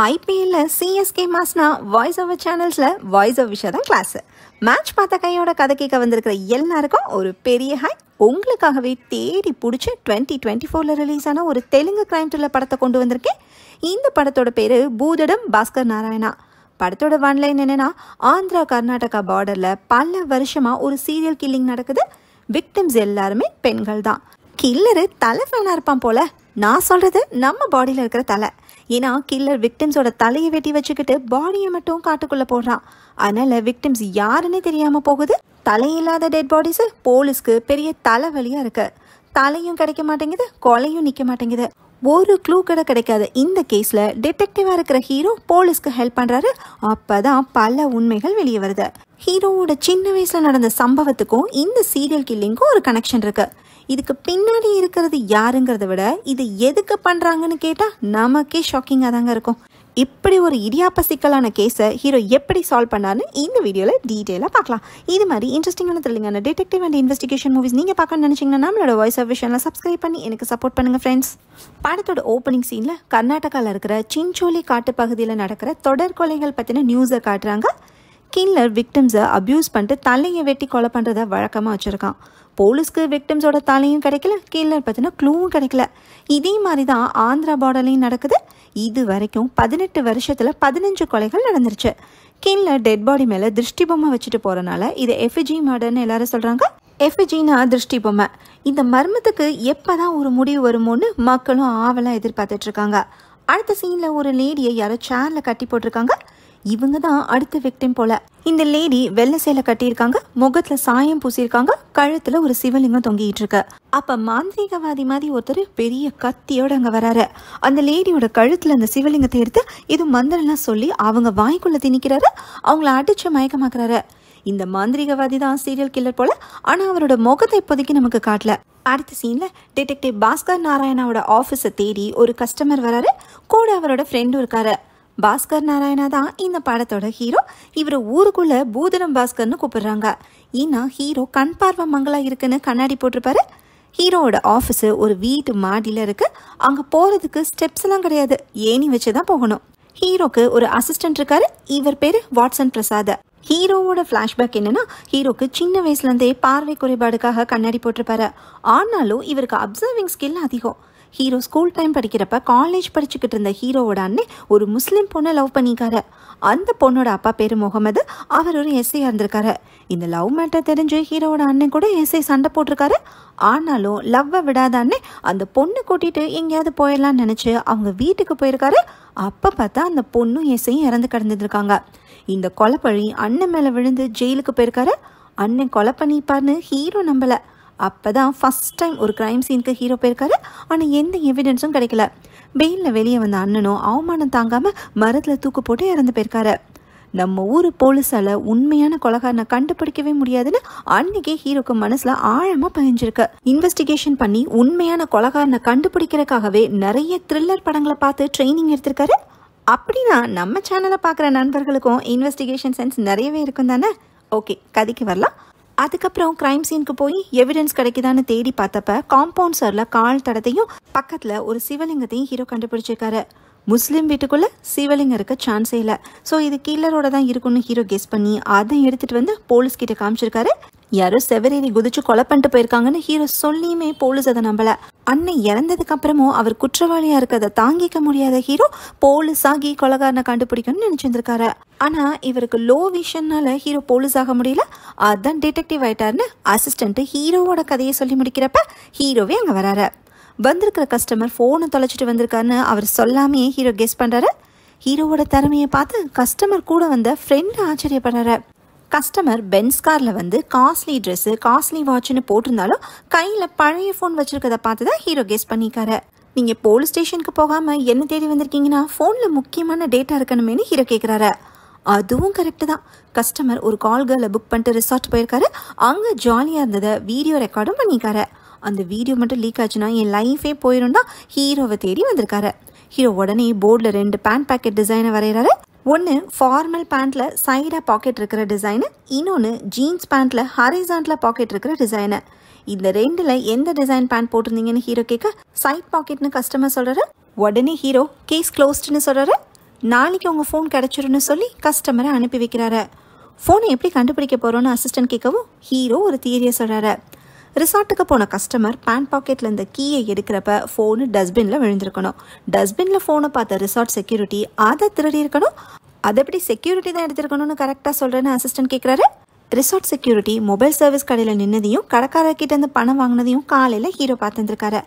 ஐபிஎல்ல CSK மாஸ்னா voice over சேனல்ஸில் voice over விஷயம் தான் கிளாஸு. மேட்ச் பார்த்த கையோட கதை கேட்க வந்திருக்கிற எல்லாருக்கும் ஒரு பெரிய ஹாய். உங்களுக்காகவே தேடி பிடிச்சி 2024 ரிலீஸ் ஆன ஒரு தெலுங்கு கிரைம் த்ரில்லர் படத்தை கொண்டு வந்திருக்கேன். இந்த படத்தோட பேர் பூதடம் பாஸ்கர் நாராயணா. படத்தோட ஒன்லைன் என்னென்னா, ஆந்திரா கர்நாடகா பார்டரில் பல வருஷமாக ஒரு சீரியல் கில்லிங் நடக்குது. விக்டிம்ஸ் எல்லாருமே பெண்கள் தான். கில்லரு தலை ஃபேனாக இருப்பான் போல. நான் சொல்கிறது நம்ம பாடியில் இருக்கிற தலை. ஏன்னா கில்லர் விக்டிம்ஸோட தலையை வெட்டி வச்சுக்கிட்டு பாடியை மட்டும் காட்டுக்குள்ளே போடுறான். அதனால் விக்டிம்ஸ் யாருன்னே தெரியாமல் போகுது. தலையில்லாத டெட் பாடிஸு போலீஸ்க்கு பெரிய தலைவலியாக இருக்குது. தலையும் கிடைக்க மாட்டேங்குது, கொலையும் நிற்க மாட்டேங்குது. ஒரு க்ளூ கூட கிடைக்காது. இந்த கேஸில் டிடெக்டிவாக இருக்கிற ஹீரோ போலீஸ்க்கு ஹெல்ப் பண்ணுறாரு. அப்போ தான் பல உண்மைகள் வெளியே வருது. ஹீரோவோட சின்ன வயசில் நடந்த சம்பவத்துக்கும் இந்த சீரியல் கில்லிங்க்கும் ஒரு கனெக்ஷன் இருக்குது. இதுக்கு பின்னாடி இருக்கிறது யாருங்கிறத விட இது எதுக்கு பண்ணுறாங்கன்னு கேட்டால் நமக்கே ஷாக்கிங்காக தாங்க இருக்கும். இப்படி ஒரு இடியாப்ப சிக்கலான கேஸை ஹீரோ எப்படி சால்வ் பண்ணார்னு இந்த வீடியோவில் டீட்டெயிலாக பார்க்கலாம். இது மாதிரி இன்ட்ரெஸ்டிங்கான த்ரில்லிங்கான டிடெக்டிவ் அண்ட் இன்வெஸ்டிகேஷன் மூவிஸ் நீங்கள் பார்க்கணும்னு நினச்சிங்கன்னா நம்மளோட வாய்ஸ் ஆஃப் விஷயம்லாம் சப்ஸ்கிரைப் பண்ணி எனக்கு சப்போர்ட் பண்ணுங்கள் ஃப்ரெண்ட்ஸ். படத்தோட ஓப்பனிங் சீனில் கர்நாடகாவில் இருக்கிற சின்சோலி காட்டு பகுதியில் நடக்கிற தொடர் கொலைகள் பற்றின நியூஸை காட்டுறாங்க. கில்லர் விக்டிம்ஸை அப்யூஸ் பண்ணிட்டு தலையை வெட்டி கொலை பண்ணுறத வழக்கமாக வச்சுருக்கான். போலீஸ்க்கு விக்டிம்ஸோட தலையும் கிடைக்கல, கில்லர் பற்றின க்ளூவும் கிடைக்கல. இதே மாதிரி தான் ஆந்திரா பார்டர்லையும் நடக்குது. இது வரைக்கும் 18 வருஷத்தில் 15 கொலைகள் நடந்துருச்சு. கில்லர் டெட் பாடி மேலே திருஷ்டி பொம்மை வச்சுட்டு போகிறனால இது எஃபிஜி மர்டர்னு எல்லாரும் சொல்கிறாங்க. எஃபிஜினா திருஷ்டி பொம்மை. இந்த மர்மத்துக்கு எப்போ தான் ஒரு முடிவு வருமோன்னு மக்களும் ஆவலாக எதிர்பார்த்துட்ருக்காங்க. அடுத்த சீனில் ஒரு லேடியை யாரோ சேரில் கட்டி போட்டிருக்காங்க. இவங்க தான் அடுத்த விக்டிம் போல. இந்த லேடி வெள்ளை சேலை கட்டியிருக்காங்க, முகத்தில் சாயம் பூசியிருக்காங்க, கழுத்தில் ஒரு சிவலிங்கம் தொங்கிட்டு இருக்கு. அப்போ மாந்திரிகவாதி மாதிரி ஒருத்தர் பெரிய கத்தியோட அங்கே வராரு. அந்த லேடியோட கழுத்தில் அந்த சிவலிங்கத்தை எடுத்து இது மந்திரம்லாம் சொல்லி அவங்க வாய்க்குள்ள திணிக்கிறாரு. அவங்கள அடிச்சு மயக்கமாக்குறாரு. இந்த மாந்திரிகவாதி தான் சீரியல் கில்லர் போல. ஆனால் அவரோட முகத்தை இப்போதைக்கு நமக்கு காட்டல. அடுத்த சீனில் டிடெக்டிவ் பாஸ்கர் நாராயணாவோட ஆஃபீஸை தேடி ஒரு கஸ்டமர் வராரு. கூட அவரோட ஃப்ரெண்டும் இருக்காரு. பாஸ்கர் நாராயணா தான் இந்த படத்தோட ஹீரோ. இவர் ஊருக்குள்ள பூதடம் பாஸ்கர்னு கூப்பிடுறாங்க. ஏன்னா ஹீரோ கண் பார்வை மங்களா இருக்குன்னு கண்ணாடி போட்டிருப்பாரு. ஹீரோவோட ஆஃபீஸு ஒரு வீட்டு மாடியில் இருக்கு. அங்கே போகிறதுக்கு ஸ்டெப்ஸ் எல்லாம் கிடையாது, ஏணி வச்சு தான் போகணும். ஹீரோக்கு ஒரு அசிஸ்டன்ட் இருக்காரு. இவர் பேர் வாட்சன் பிரசாத். ஹீரோவோட ஃப்ளாஷ்பேக் என்னன்னா, ஹீரோக்கு சின்ன வயசுலேருந்தே பார்வை குறைபாடுக்காக கண்ணாடி போட்டிருப்பாரு. ஆனாலும் இவருக்கு அப்சர்விங் ஸ்கில் அதிகம். ஹீரோ ஸ்கூல் டைம் படிக்கிறப்ப காலேஜ் படிச்சுக்கிட்டு இருந்த ஹீரோவோட அண்ணன் ஒரு முஸ்லீம் பொண்ணை லவ் பண்ணிக்காரு. அந்த பொண்ணோட அப்பா பேர் முகமது. அவர் ஒரு எஸ்ஐ இருந்திருக்காரு. இந்த லவ் மேட்டர் தெரிஞ்சு ஹீரோவோட அண்ணன் கூட எஸ்ஐ சண்டை போட்டிருக்காரு. ஆனாலும் லவ்வை விடாத அண்ணன் அந்த பொண்ணை கூட்டிட்டு எங்கேயாவது போயிடலான்னு நினச்சி அவங்க வீட்டுக்கு போயிருக்காரு. அப்போ பார்த்தா அந்த பொண்ணும் எஸ்ஐயும் இறந்து கிடந்துருக்காங்க. இந்த கொலைப்பழி அண்ணன் மேலே விழுந்து ஜெயிலுக்கு போயிருக்காரு. அண்ணன் கொலை பண்ணிப்பார்னு ஹீரோ நம்பலை. அப்போ தான் ஃபஸ்ட் டைம் ஒரு க்ரைம் சீனுக்கு ஹீரோ போயிருக்காரு. ஆனால் எந்த எவிடன்ஸும் கிடைக்கல. வெயிலில் வெளியே வந்த அண்ணனும் அவமானம் தாங்காமல் மரத்தில் தூக்கு போட்டு இறந்து போயிருக்காரு. நம்ம ஊர் போலீஸால் உண்மையான கொலைகாரனை கண்டுபிடிக்கவே முடியாதுன்னு அன்னைக்கே ஹீரோக்கு மனசில் ஆழமாக பதிஞ்சிருக்கு. இன்வெஸ்டிகேஷன் பண்ணி உண்மையான கொலைகாரனை கண்டுபிடிக்கிறதுக்காகவே நிறைய த்ரில்லர் படங்களை பார்த்து ட்ரைனிங் எடுத்திருக்காரு. அப்படின்னா நம்ம சேனலை பார்க்குற நண்பர்களுக்கும் இன்வெஸ்டிகேஷன் சென்ஸ் நிறையவே இருக்கும் தானே. ஓகே, கதைக்கு வரலாம். அதுக்கப்புறம் கிரைம் சீனுக்கு போய் எவிடன்ஸ் கிடைக்குதான்னு தேடி பார்த்தப்ப காம்பவுண்ட் சரில் கால் தடத்தையும் பக்கத்தில் ஒரு சிவலிங்கத்தையும் ஹீரோ கண்டுபிடிச்சிருக்காரு. முஸ்லீம் வீட்டுக்குள்ளே சிவலிங்கம் இருக்க சான்ஸே இல்லை. ஸோ இது கில்லரோட தான் இருக்குன்னு ஹீரோ கெஸ் பண்ணி அதை எடுத்துகிட்டு வந்து போலீஸ்கிட்ட காமிச்சிருக்காரு. யாரோ செவரேறி குதிச்சு கொலை பண்ணிட்டு போயிருக்காங்கன்னு ஹீரோ சொல்லியுமே போலீஸ் அதை நம்பலை. அண்ணன் இறந்ததுக்கு அப்புறமும் அவர் குற்றவாளியாக இருக்கிறத தாங்கிக்க முடியாத ஹீரோ போலீஸ் ஆகி கொலைகாரனை கண்டுபிடிக்கணும்னு நினச்சிருந்திருக்காரு. ஆனால் இவருக்கு லோ விஷன்னால ஹீரோ போலீஸ் ஆக முடியல. அதுதான் டிடெக்டிவ் ஆயிட்டாருன்னு அசிஸ்டன்ட் ஹீரோவோட கதையை சொல்லி முடிக்கிறப்ப ஹீரோவே அங்கே வராரு. வந்திருக்கிற கஸ்டமர் ஃபோனை தொலைச்சிட்டு வந்திருக்காருன்னு அவர் சொல்லாமே ஹீரோ கெஸ் பண்ணுறாரு. ஹீரோவோட திறமையை பார்த்து கஸ்டமர் கூட வந்த ஃப்ரெண்டு ஆச்சரியப்படுறாரு. கஸ்டமர் பென்ஸ் காரில் வந்து காஸ்ட்லி ட்ரெஸ்ஸு காஸ்ட்லி வாட்ச்னு போட்டிருந்தாலும் கையில் பழைய ஃபோன் வச்சுருக்கதை பார்த்து தான் ஹீரோ கெஸ் பண்ணிக்காரு. நீங்கள் போலீஸ் ஸ்டேஷனுக்கு போகாமல் என்ன தேடி வந்திருக்கீங்கன்னா ஃபோனில் முக்கியமான டேட்டா இருக்கணுமேனு ஹீரோ கேட்குறாரு. அதுவும் கரெக்டு தான். கஸ்டமர் ஒரு கால் கேர்லை புக் பண்ணிட்டு ரிசார்ட் போயிருக்காரு. அங்கே ஜாலியாக இருந்ததை வீடியோ ரெக்கார்டும் பண்ணிக்காரு. அந்த வீடியோ மட்டும் லீக் ஆச்சுன்னா என் லைஃபே போயிடும்னா ஹீரோவை தேடி வந்திருக்காரு. ஹீரோ உடனே போர்டில் 2 பேண்ட் பாக்கெட் டிசைனை வரைகிறாரு. ஒன்று ஃபார்மல் பேண்ட்டில் சைடாக பாக்கெட் இருக்கிற டிசைனு, இன்னொன்று ஜீன்ஸ் பேண்ட்டில் ஹரிசான்டில் பாக்கெட் இருக்கிற டிசைனு. இந்த ரெண்டில் எந்த டிசைன் பேண்ட் போட்டிருந்தீங்கன்னு ஹீரோ கேட்க சைட் பாக்கெட்னு கஸ்டமர் சொல்கிறாரு. உடனே ஹீரோ கேஸ் க்ளோஸ்டுன்னு சொல்கிறாரு. நாளைக்கு உங்கள் ஃபோன் கிடச்சிருன்னு சொல்லி கஸ்டமரை அனுப்பி வைக்கிறாரு. ஃபோனை எப்படி கண்டுபிடிக்க போகிறோன்னு அசிஸ்டன்ட் கேட்கவும் ஹீரோ ஒரு தியரியை சொல்கிறாரு. ரிசார்ட்டுக்கு போன கஸ்டமர் பேண்ட் பாக்கெட்டில் இந்த கீயை எடுக்கிறப்ப ஃபோனு டஸ்ட்பினில் விழுந்திருக்கணும். டஸ்ட்பினில் ஃபோனை பார்த்த ரிசார்ட் செக்யூரிட்டி அதை திருடி இருக்கணும். அதை எப்படி செக்யூரிட்டி தான் எடுத்திருக்கணும்னு கரெக்டாக சொல்கிறேன்னு அசிஸ்டன்ட் கேட்குறாரு. ரிசார்ட் செக்யூரிட்டி மொபைல் சர்வீஸ் கடையில் நின்னதையும் கடைக்காரர்கிட்டேருந்து பணம் வாங்கினதையும் காலையில் ஹீரோ பார்த்துருக்காரு.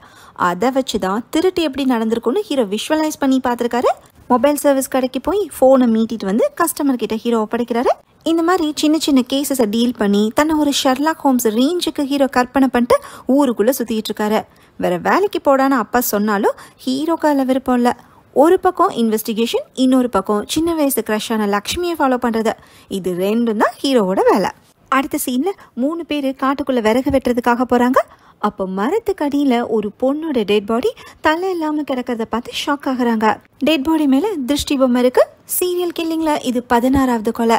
அதை வச்சு தான் திருட்டு எப்படி நடந்திருக்குன்னு ஹீரோ விஷுவலைஸ் பண்ணி பார்த்துருக்காரு. மொபைல் சர்வீஸ் கடைக்கு போய் ஃபோனை மீட்டிட்டு வந்து கஸ்டமர்கிட்ட ஹீரோ ஒப்படைக்கிறாரு. இந்த மாதிரி சின்ன சின்ன கேசஸை டீல் பண்ணி தன்னை ஒரு ஷெர்லாக் ஹோம்ஸ் ரேஞ்சுக்கு ஹீரோ கற்பனை பண்ணிட்டு ஊருக்குள்ளே சுற்றிட்டு இருக்காரு. வேற வேலைக்கு போடான்னு அப்பா சொன்னாலும் ஹீரோக்கு அதில் விருப்பம் இல்லை. ஒரு பக்கம் இன்வெஸ்டிகேஷன், இன்னொரு பக்கம் சின்ன வயசு க்ரஷான லக்ஷ்மியை ஃபாலோ பண்ணுறது. இது ரெண்டும் தான் ஹீரோவோட வேலை. அடுத்த சீனில் 3 பேர் காட்டுக்குள்ளே விறகு வெட்டுறதுக்காக போகிறாங்க. அப்போ மரத்துக்கு அடியில் ஒரு பொண்ணோட டெட் பாடி தலை இல்லாமல் கிடக்கிறத பார்த்து ஷாக் ஆகுறாங்க. டெட் பாடி மேலே திருஷ்டி பொம்மை இருக்கு. சீரியல் கில்லிங்கில் இது 16வது கொலை.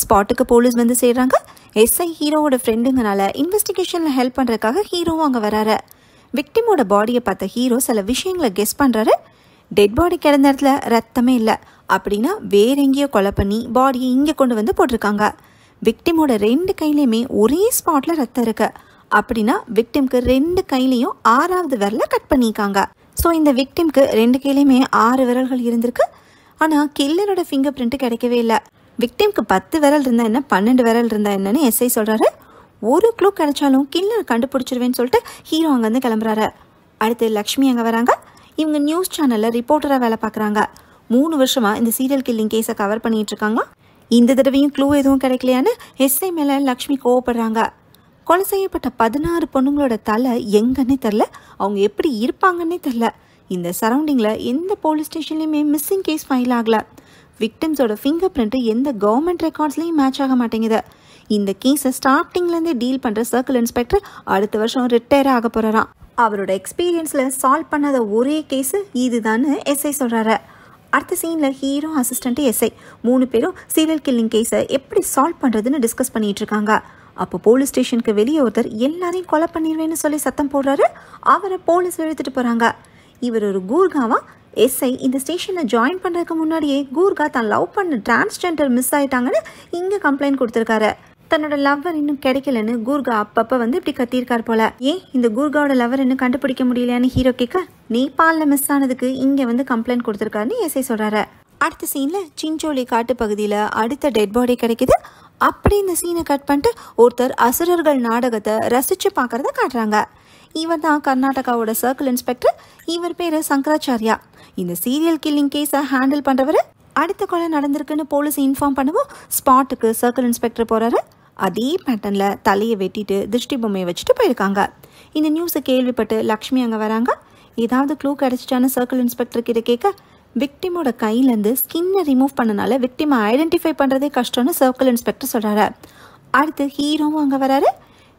ஸ்பாட்டுக்கு போலீஸ் வந்து சேர்றாங்க. எஸ்ஐ ஹீரோவோட ஃப்ரெண்டுங்கனால இன்வெஸ்டிகேஷனில் ஹெல்ப் பண்ணுறதுக்காக ஹீரோவும் அங்கே வராரு. விக்டிமோட பாடியை பார்த்த ஹீரோ சில விஷயங்களை கெஸ் பண்ணுறாரு. டெட் பாடி கிடந்த இடத்துல ரத்தமே இல்லை அப்படின்னா வேற எங்கேயோ கொலை பண்ணி பாடியை இங்கே கொண்டு வந்து போட்டிருக்காங்க. விக்டிமோட 2 கையிலையுமே ஒரே ஸ்பாட்டில் ரத்தம் இருக்கு அப்படின்னா விக்டிம்க்கு 2 கையிலையும் 6வது விரலை கட் பண்ணியிருக்காங்க. ஸோ இந்த விக்டிம்க்கு 2 கையிலையுமே 6 விரல்கள் இருந்திருக்கு. ஆனால் கில்லரோட ஃபிங்கர் பிரிண்ட் கிடைக்கவே இல்லை. விக்டிம்க்கு 10 விரல் இருந்தால் என்ன, 12 விரல் இருந்தால் என்னன்னு எஸ்ஐ சொல்கிறாரு. ஒரு க்ளூ கிடைச்சாலும் கில்லர் கண்டுபிடிச்சிருவேன்னு சொல்லிட்டு ஹீரோ அங்கேருந்து கிளம்புறாரு. அடுத்து லக்ஷ்மி அங்கே வராங்க. இவங்க நியூஸ் சேனலில் ரிப்போர்ட்டராக வேலை பார்க்குறாங்க. 3 வருஷமாக இந்த சீரியல் கில்லிங் கேஸை கவர் பண்ணிகிட்டு இருக்காங்க. இந்த தடவையும் க்ளூ எதுவும் கிடைக்கலையான்னு எஸ்ஐ மேலே லக்ஷ்மி கோவப்படுறாங்க. கொலை செய்யப்பட்ட 16 பொண்ணுங்களோட தலை எங்கன்னே தெரில, அவங்க எப்படி இருப்பாங்கன்னே தெரில. இந்த சரௌண்டிங்கில் எந்த போலீஸ் ஸ்டேஷன்லையுமே மிஸ்ஸிங் கேஸ் ஃபைல் ஆகலை. விக்டிம்ஸோட ஃபிங்கர் பிரிண்ட் எந்த கவர்மெண்ட் ரெக்கார்ட்ஸ்லையும் மேட்ச் ஆக மாட்டேங்குது. இந்த கேஸை ஸ்டார்டிங்லேருந்தே டீல் பண்ணுற சர்க்கிள் இன்ஸ்பெக்டர் அடுத்த வருஷம் ரிட்டையர் ஆக போகிறாராம். அவரோட எக்ஸ்பீரியன்ஸில் சால்வ் பண்ணாத ஒரே கேஸு இதுதான்னு எஸ்ஐ சொல்கிறாரு. அடுத்த சீனில் ஹீரோ, அசிஸ்டண்ட்டு, எஸ்ஐ 3 பேரும் சீரியல் கில்லிங் கேஸை எப்படி சால்வ் பண்ணுறதுன்னு டிஸ்கஸ் பண்ணிகிட்டு இருக்காங்க. அப்போ போலீஸ் ஸ்டேஷனுக்கு வெளியே ஒருத்தர் எல்லாரையும் கொலை பண்ணிடுவேன்னு சொல்லி சத்தம் போடுறாரு. அவரை போலீஸ் இழுத்துட்டு போகிறாங்க. இவர் ஒரு கூர்காவா. எஸ்ஐ இந்த ஸ்டேஷனில் ஜாயின் பண்ணுறதுக்கு முன்னாடியே கூர்கா தான் லவ் பண்ண டிரான்ஸ்ஜெண்டர் மிஸ் ஆகிட்டாங்கன்னு இங்கே கம்ப்ளைண்ட் கொடுத்துருக்காரு. தன்னோட லவ்வர் இன்னும் கிடைக்கலன்னு கூர்கா அப்பப்போ வந்து இப்படி கத்தியிருக்கார் போல. ஏன் இந்த கூர்காவோட லவ்வர் இன்னும் கண்டுபிடிக்க முடியலையான்னு ஹீரோ கேட்க, நேபாளில் மிஸ் ஆனதுக்கு இங்கே வந்து கம்ப்ளைண்ட் கொடுத்துருக்காருன்னு எஸ்ஐ சொல்கிறாரு. அடுத்த சீனில் சிஞ்சோலி காட்டு பகுதியில் அடுத்த டெட் பாடி கிடைக்குது. அப்படி இந்த சீனை கட் பண்ணிட்டு ஒருத்தர் அசுரர்கள் நாடகத்தை ரசித்து பார்க்குறத காட்டுறாங்க. இவர் தான் கர்நாடகாவோட சர்க்கிள் இன்ஸ்பெக்டர். இவர் பேர் சங்கராச்சாரியா. இந்த சீரியல் கில்லிங் கேஸை ஹேண்டில் பண்ணுறவர். அடுத்த கொலை நடந்திருக்குன்னு போலீஸ் இன்ஃபார்ம் பண்ணுவோம். ஸ்பாட்டுக்கு சர்க்கிள் இன்ஸ்பெக்டர் போகிறாரு. அதே பேட்டர்னில் தலையை வெட்டிட்டு திருஷ்டி பொம்மையை வச்சுட்டு போயிருக்காங்க. இந்த நியூஸை கேள்விப்பட்டு லக்ஷ்மி அங்கே வராங்க. ஏதாவது க்ளூ கிடச்சிட்டான்னு சர்க்கிள் இன்ஸ்பெக்டர் கிட்ட கேட்க, விக்டிமோட கையிலேருந்து ஸ்கின்னை ரிமூவ் பண்ணனால விக்டிமை ஐடென்டிஃபை பண்ணுறதே கஷ்டம்னு சர்க்கிள் இன்ஸ்பெக்டர் சொல்கிறாரு. அடுத்து ஹீரோவும் அங்கே வராரு.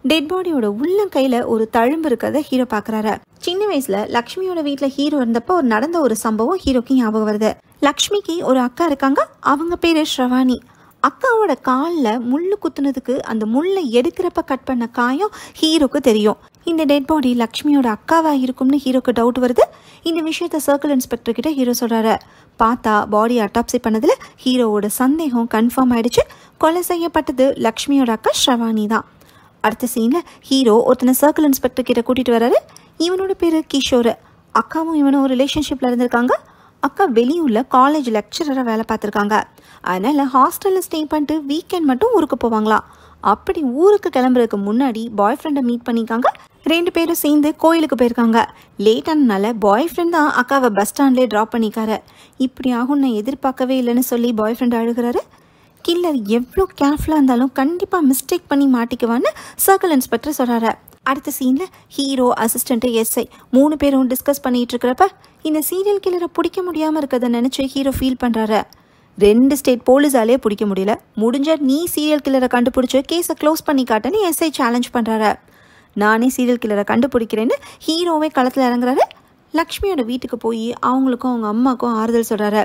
டெட் பாடியோட உள்ளங்கையில் ஒரு தழும்பு இருக்கிறத ஹீரோ பார்க்குறாரு. சின்ன வயசில் லக்ஷ்மியோட வீட்டில் ஹீரோ இருந்தப்போ நடந்த ஒரு சம்பவம் ஹீரோக்கு ஞாபகம் வருது. லக்ஷ்மிக்கு ஒரு அக்கா இருக்காங்க. அவங்க பேர் ஸ்ரவானி. அக்காவோட காலில் முள்ளு குத்துனதுக்கு அந்த முள்ளை எடுக்கிறப்ப கட் பண்ண காயம் ஹீரோக்கு தெரியும். இந்த டெட் பாடி லக்ஷ்மியோட அக்காவாக இருக்கும்னு ஹீரோக்கு டவுட் வருது. இந்த விஷயத்த சர்க்கிள் இன்ஸ்பெக்டர் கிட்ட ஹீரோ சொல்கிறாரு. பார்த்தா பாடி அட்டாப்சி பண்ணதில் ஹீரோவோட சந்தேகம் கன்ஃபார்ம் ஆயிடுச்சு. கொலை செய்யப்பட்டது லக்ஷ்மியோட அக்கா ஸ்ரவானி தான். அடுத்த சீனில் ஹீரோ ஒருத்தனை சர்க்கிள் இன்ஸ்பெக்டர் கிட்ட கூட்டிகிட்டு வர்றாரு. இவனோட பேர் கிஷோர். அக்காவும் இவனும் ஒரு ரிலேஷன்ஷிப்பில் இருந்திருக்காங்க. அக்கா வெளியூரில் காலேஜ் லெக்சரராக வேலை பார்த்துருக்காங்க. அதனால் ஹாஸ்டலில் ஸ்டே பண்ணிட்டு வீக்கெண்ட் மட்டும் ஊருக்கு போவாங்களாம். அப்படி ஊருக்கு கிளம்புறதுக்கு முன்னாடி பாய் ஃப்ரெண்டை மீட் பண்ணிக்காங்க. 2 பேரும் சேர்ந்து கோயிலுக்கு போயிருக்காங்க. லேட்டானனால பாய் ஃப்ரெண்ட் தான் அக்காவை பஸ் ஸ்டாண்ட்லேயே ட்ராப் பண்ணிக்காரு. இப்படி ஆகும் நான் எதிர்பார்க்கவே இல்லைன்னு சொல்லி பாய் ஃப்ரெண்ட் அழுகிறாரு. கில்லர் எவ்வளோ கேர்ஃபுல்லாக இருந்தாலும் கண்டிப்பாக மிஸ்டேக் பண்ணி மாட்டிக்குவான்னு சர்க்கிள் இன்ஸ்பெக்டர் சொல்கிறாரு. அடுத்த சீனில் ஹீரோ, அசிஸ்டண்ட்டு, எஸ்ஐ 3 பேரும் டிஸ்கஸ் பண்ணிகிட்டு இருக்கிறப்ப இந்த சீரியல் கில்லரை பிடிக்க முடியாமல் இருக்கிறத நினச்சி ஹீரோ ஃபீல் பண்ணுறாரு. 2 ஸ்டேட் போலீஸாலே பிடிக்க முடியல, முடிஞ்ச நீ சீரியல் கில்லரை கண்டுபிடிச்சி கேஸை க்ளோஸ் பண்ணி காட்டுன்னு எஸ்ஐ சேலஞ்ச் பண்ணுறாரு. நானே சீரியல் கில்லரை கண்டுபிடிக்கிறேன்னு ஹீரோவே களத்தில் இறங்குறாரு. லக்ஷ்மியோட வீட்டுக்கு போய் அவங்களுக்கும் அவங்க அம்மாவுக்கும் ஆறுதல் சொல்கிறாரு.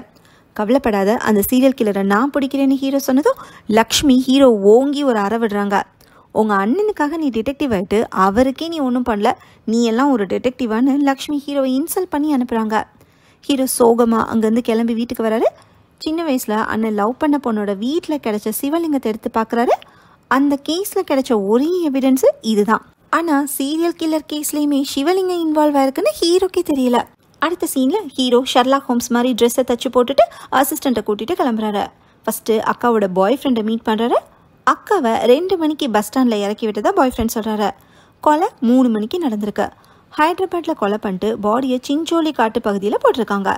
கவலைப்படாத, அந்த சீரியல் கில்லரை நான் பிடிக்கிறேன்னு ஹீரோ சொன்னதும் லக்ஷ்மி ஹீரோ ஓங்கி ஒரு அறை விடுறாங்க. உங்கள் அண்ணனுக்காக நீ டிடெக்டிவ் ஆகிட்டு அவருக்கே நீ ஒன்றும் பண்ணல, நீ எல்லாம் ஒரு டிடெக்டிவான்னு லக்ஷ்மி ஹீரோவை இன்சல்ட் பண்ணி அனுப்புகிறாங்க. ஹீரோ சோகமாக அங்கேருந்து கிளம்பி வீட்டுக்கு வராரு. சின்ன வயசில் அண்ணன் லவ் பண்ண பொண்ணோட வீட்டில் கிடைச்ச சிவலிங்கத்தை எடுத்து பார்க்குறாரு. அந்த கேஸில் கிடைச்ச ஒரே எவிடன்ஸு இதுதான். ஆனால் சீரியல் கில்லர் கேஸ்லேயுமே சிவலிங்கம் இன்வால்வ் ஆயிருக்குன்னு ஹீரோக்கே தெரியல. அடுத்த சீனில் ஹீரோ ஷெர்லாக் ஹோம்ஸ் மாதிரி ட்ரெஸ்ஸை தச்சு போட்டுட்டு அசிஸ்டண்ட்டை கூட்டிகிட்டு கிளம்புறாரு. ஃபஸ்ட்டு அக்காவோட பாய் ஃப்ரெண்டை மீட் பண்ணுறாரு. அக்காவை 2 மணிக்கு பஸ் ஸ்டாண்டில் இறக்கி விட்டதா பாய் ஃப்ரெண்ட் சொல்கிறாரு. கொலை 3 மணிக்கு நடந்திருக்கு. ஹைதராபாத்தில் கொலை பண்ணிட்டு பாடியை சிஞ்சோலி காட்டு பகுதியில் போட்டிருக்காங்க.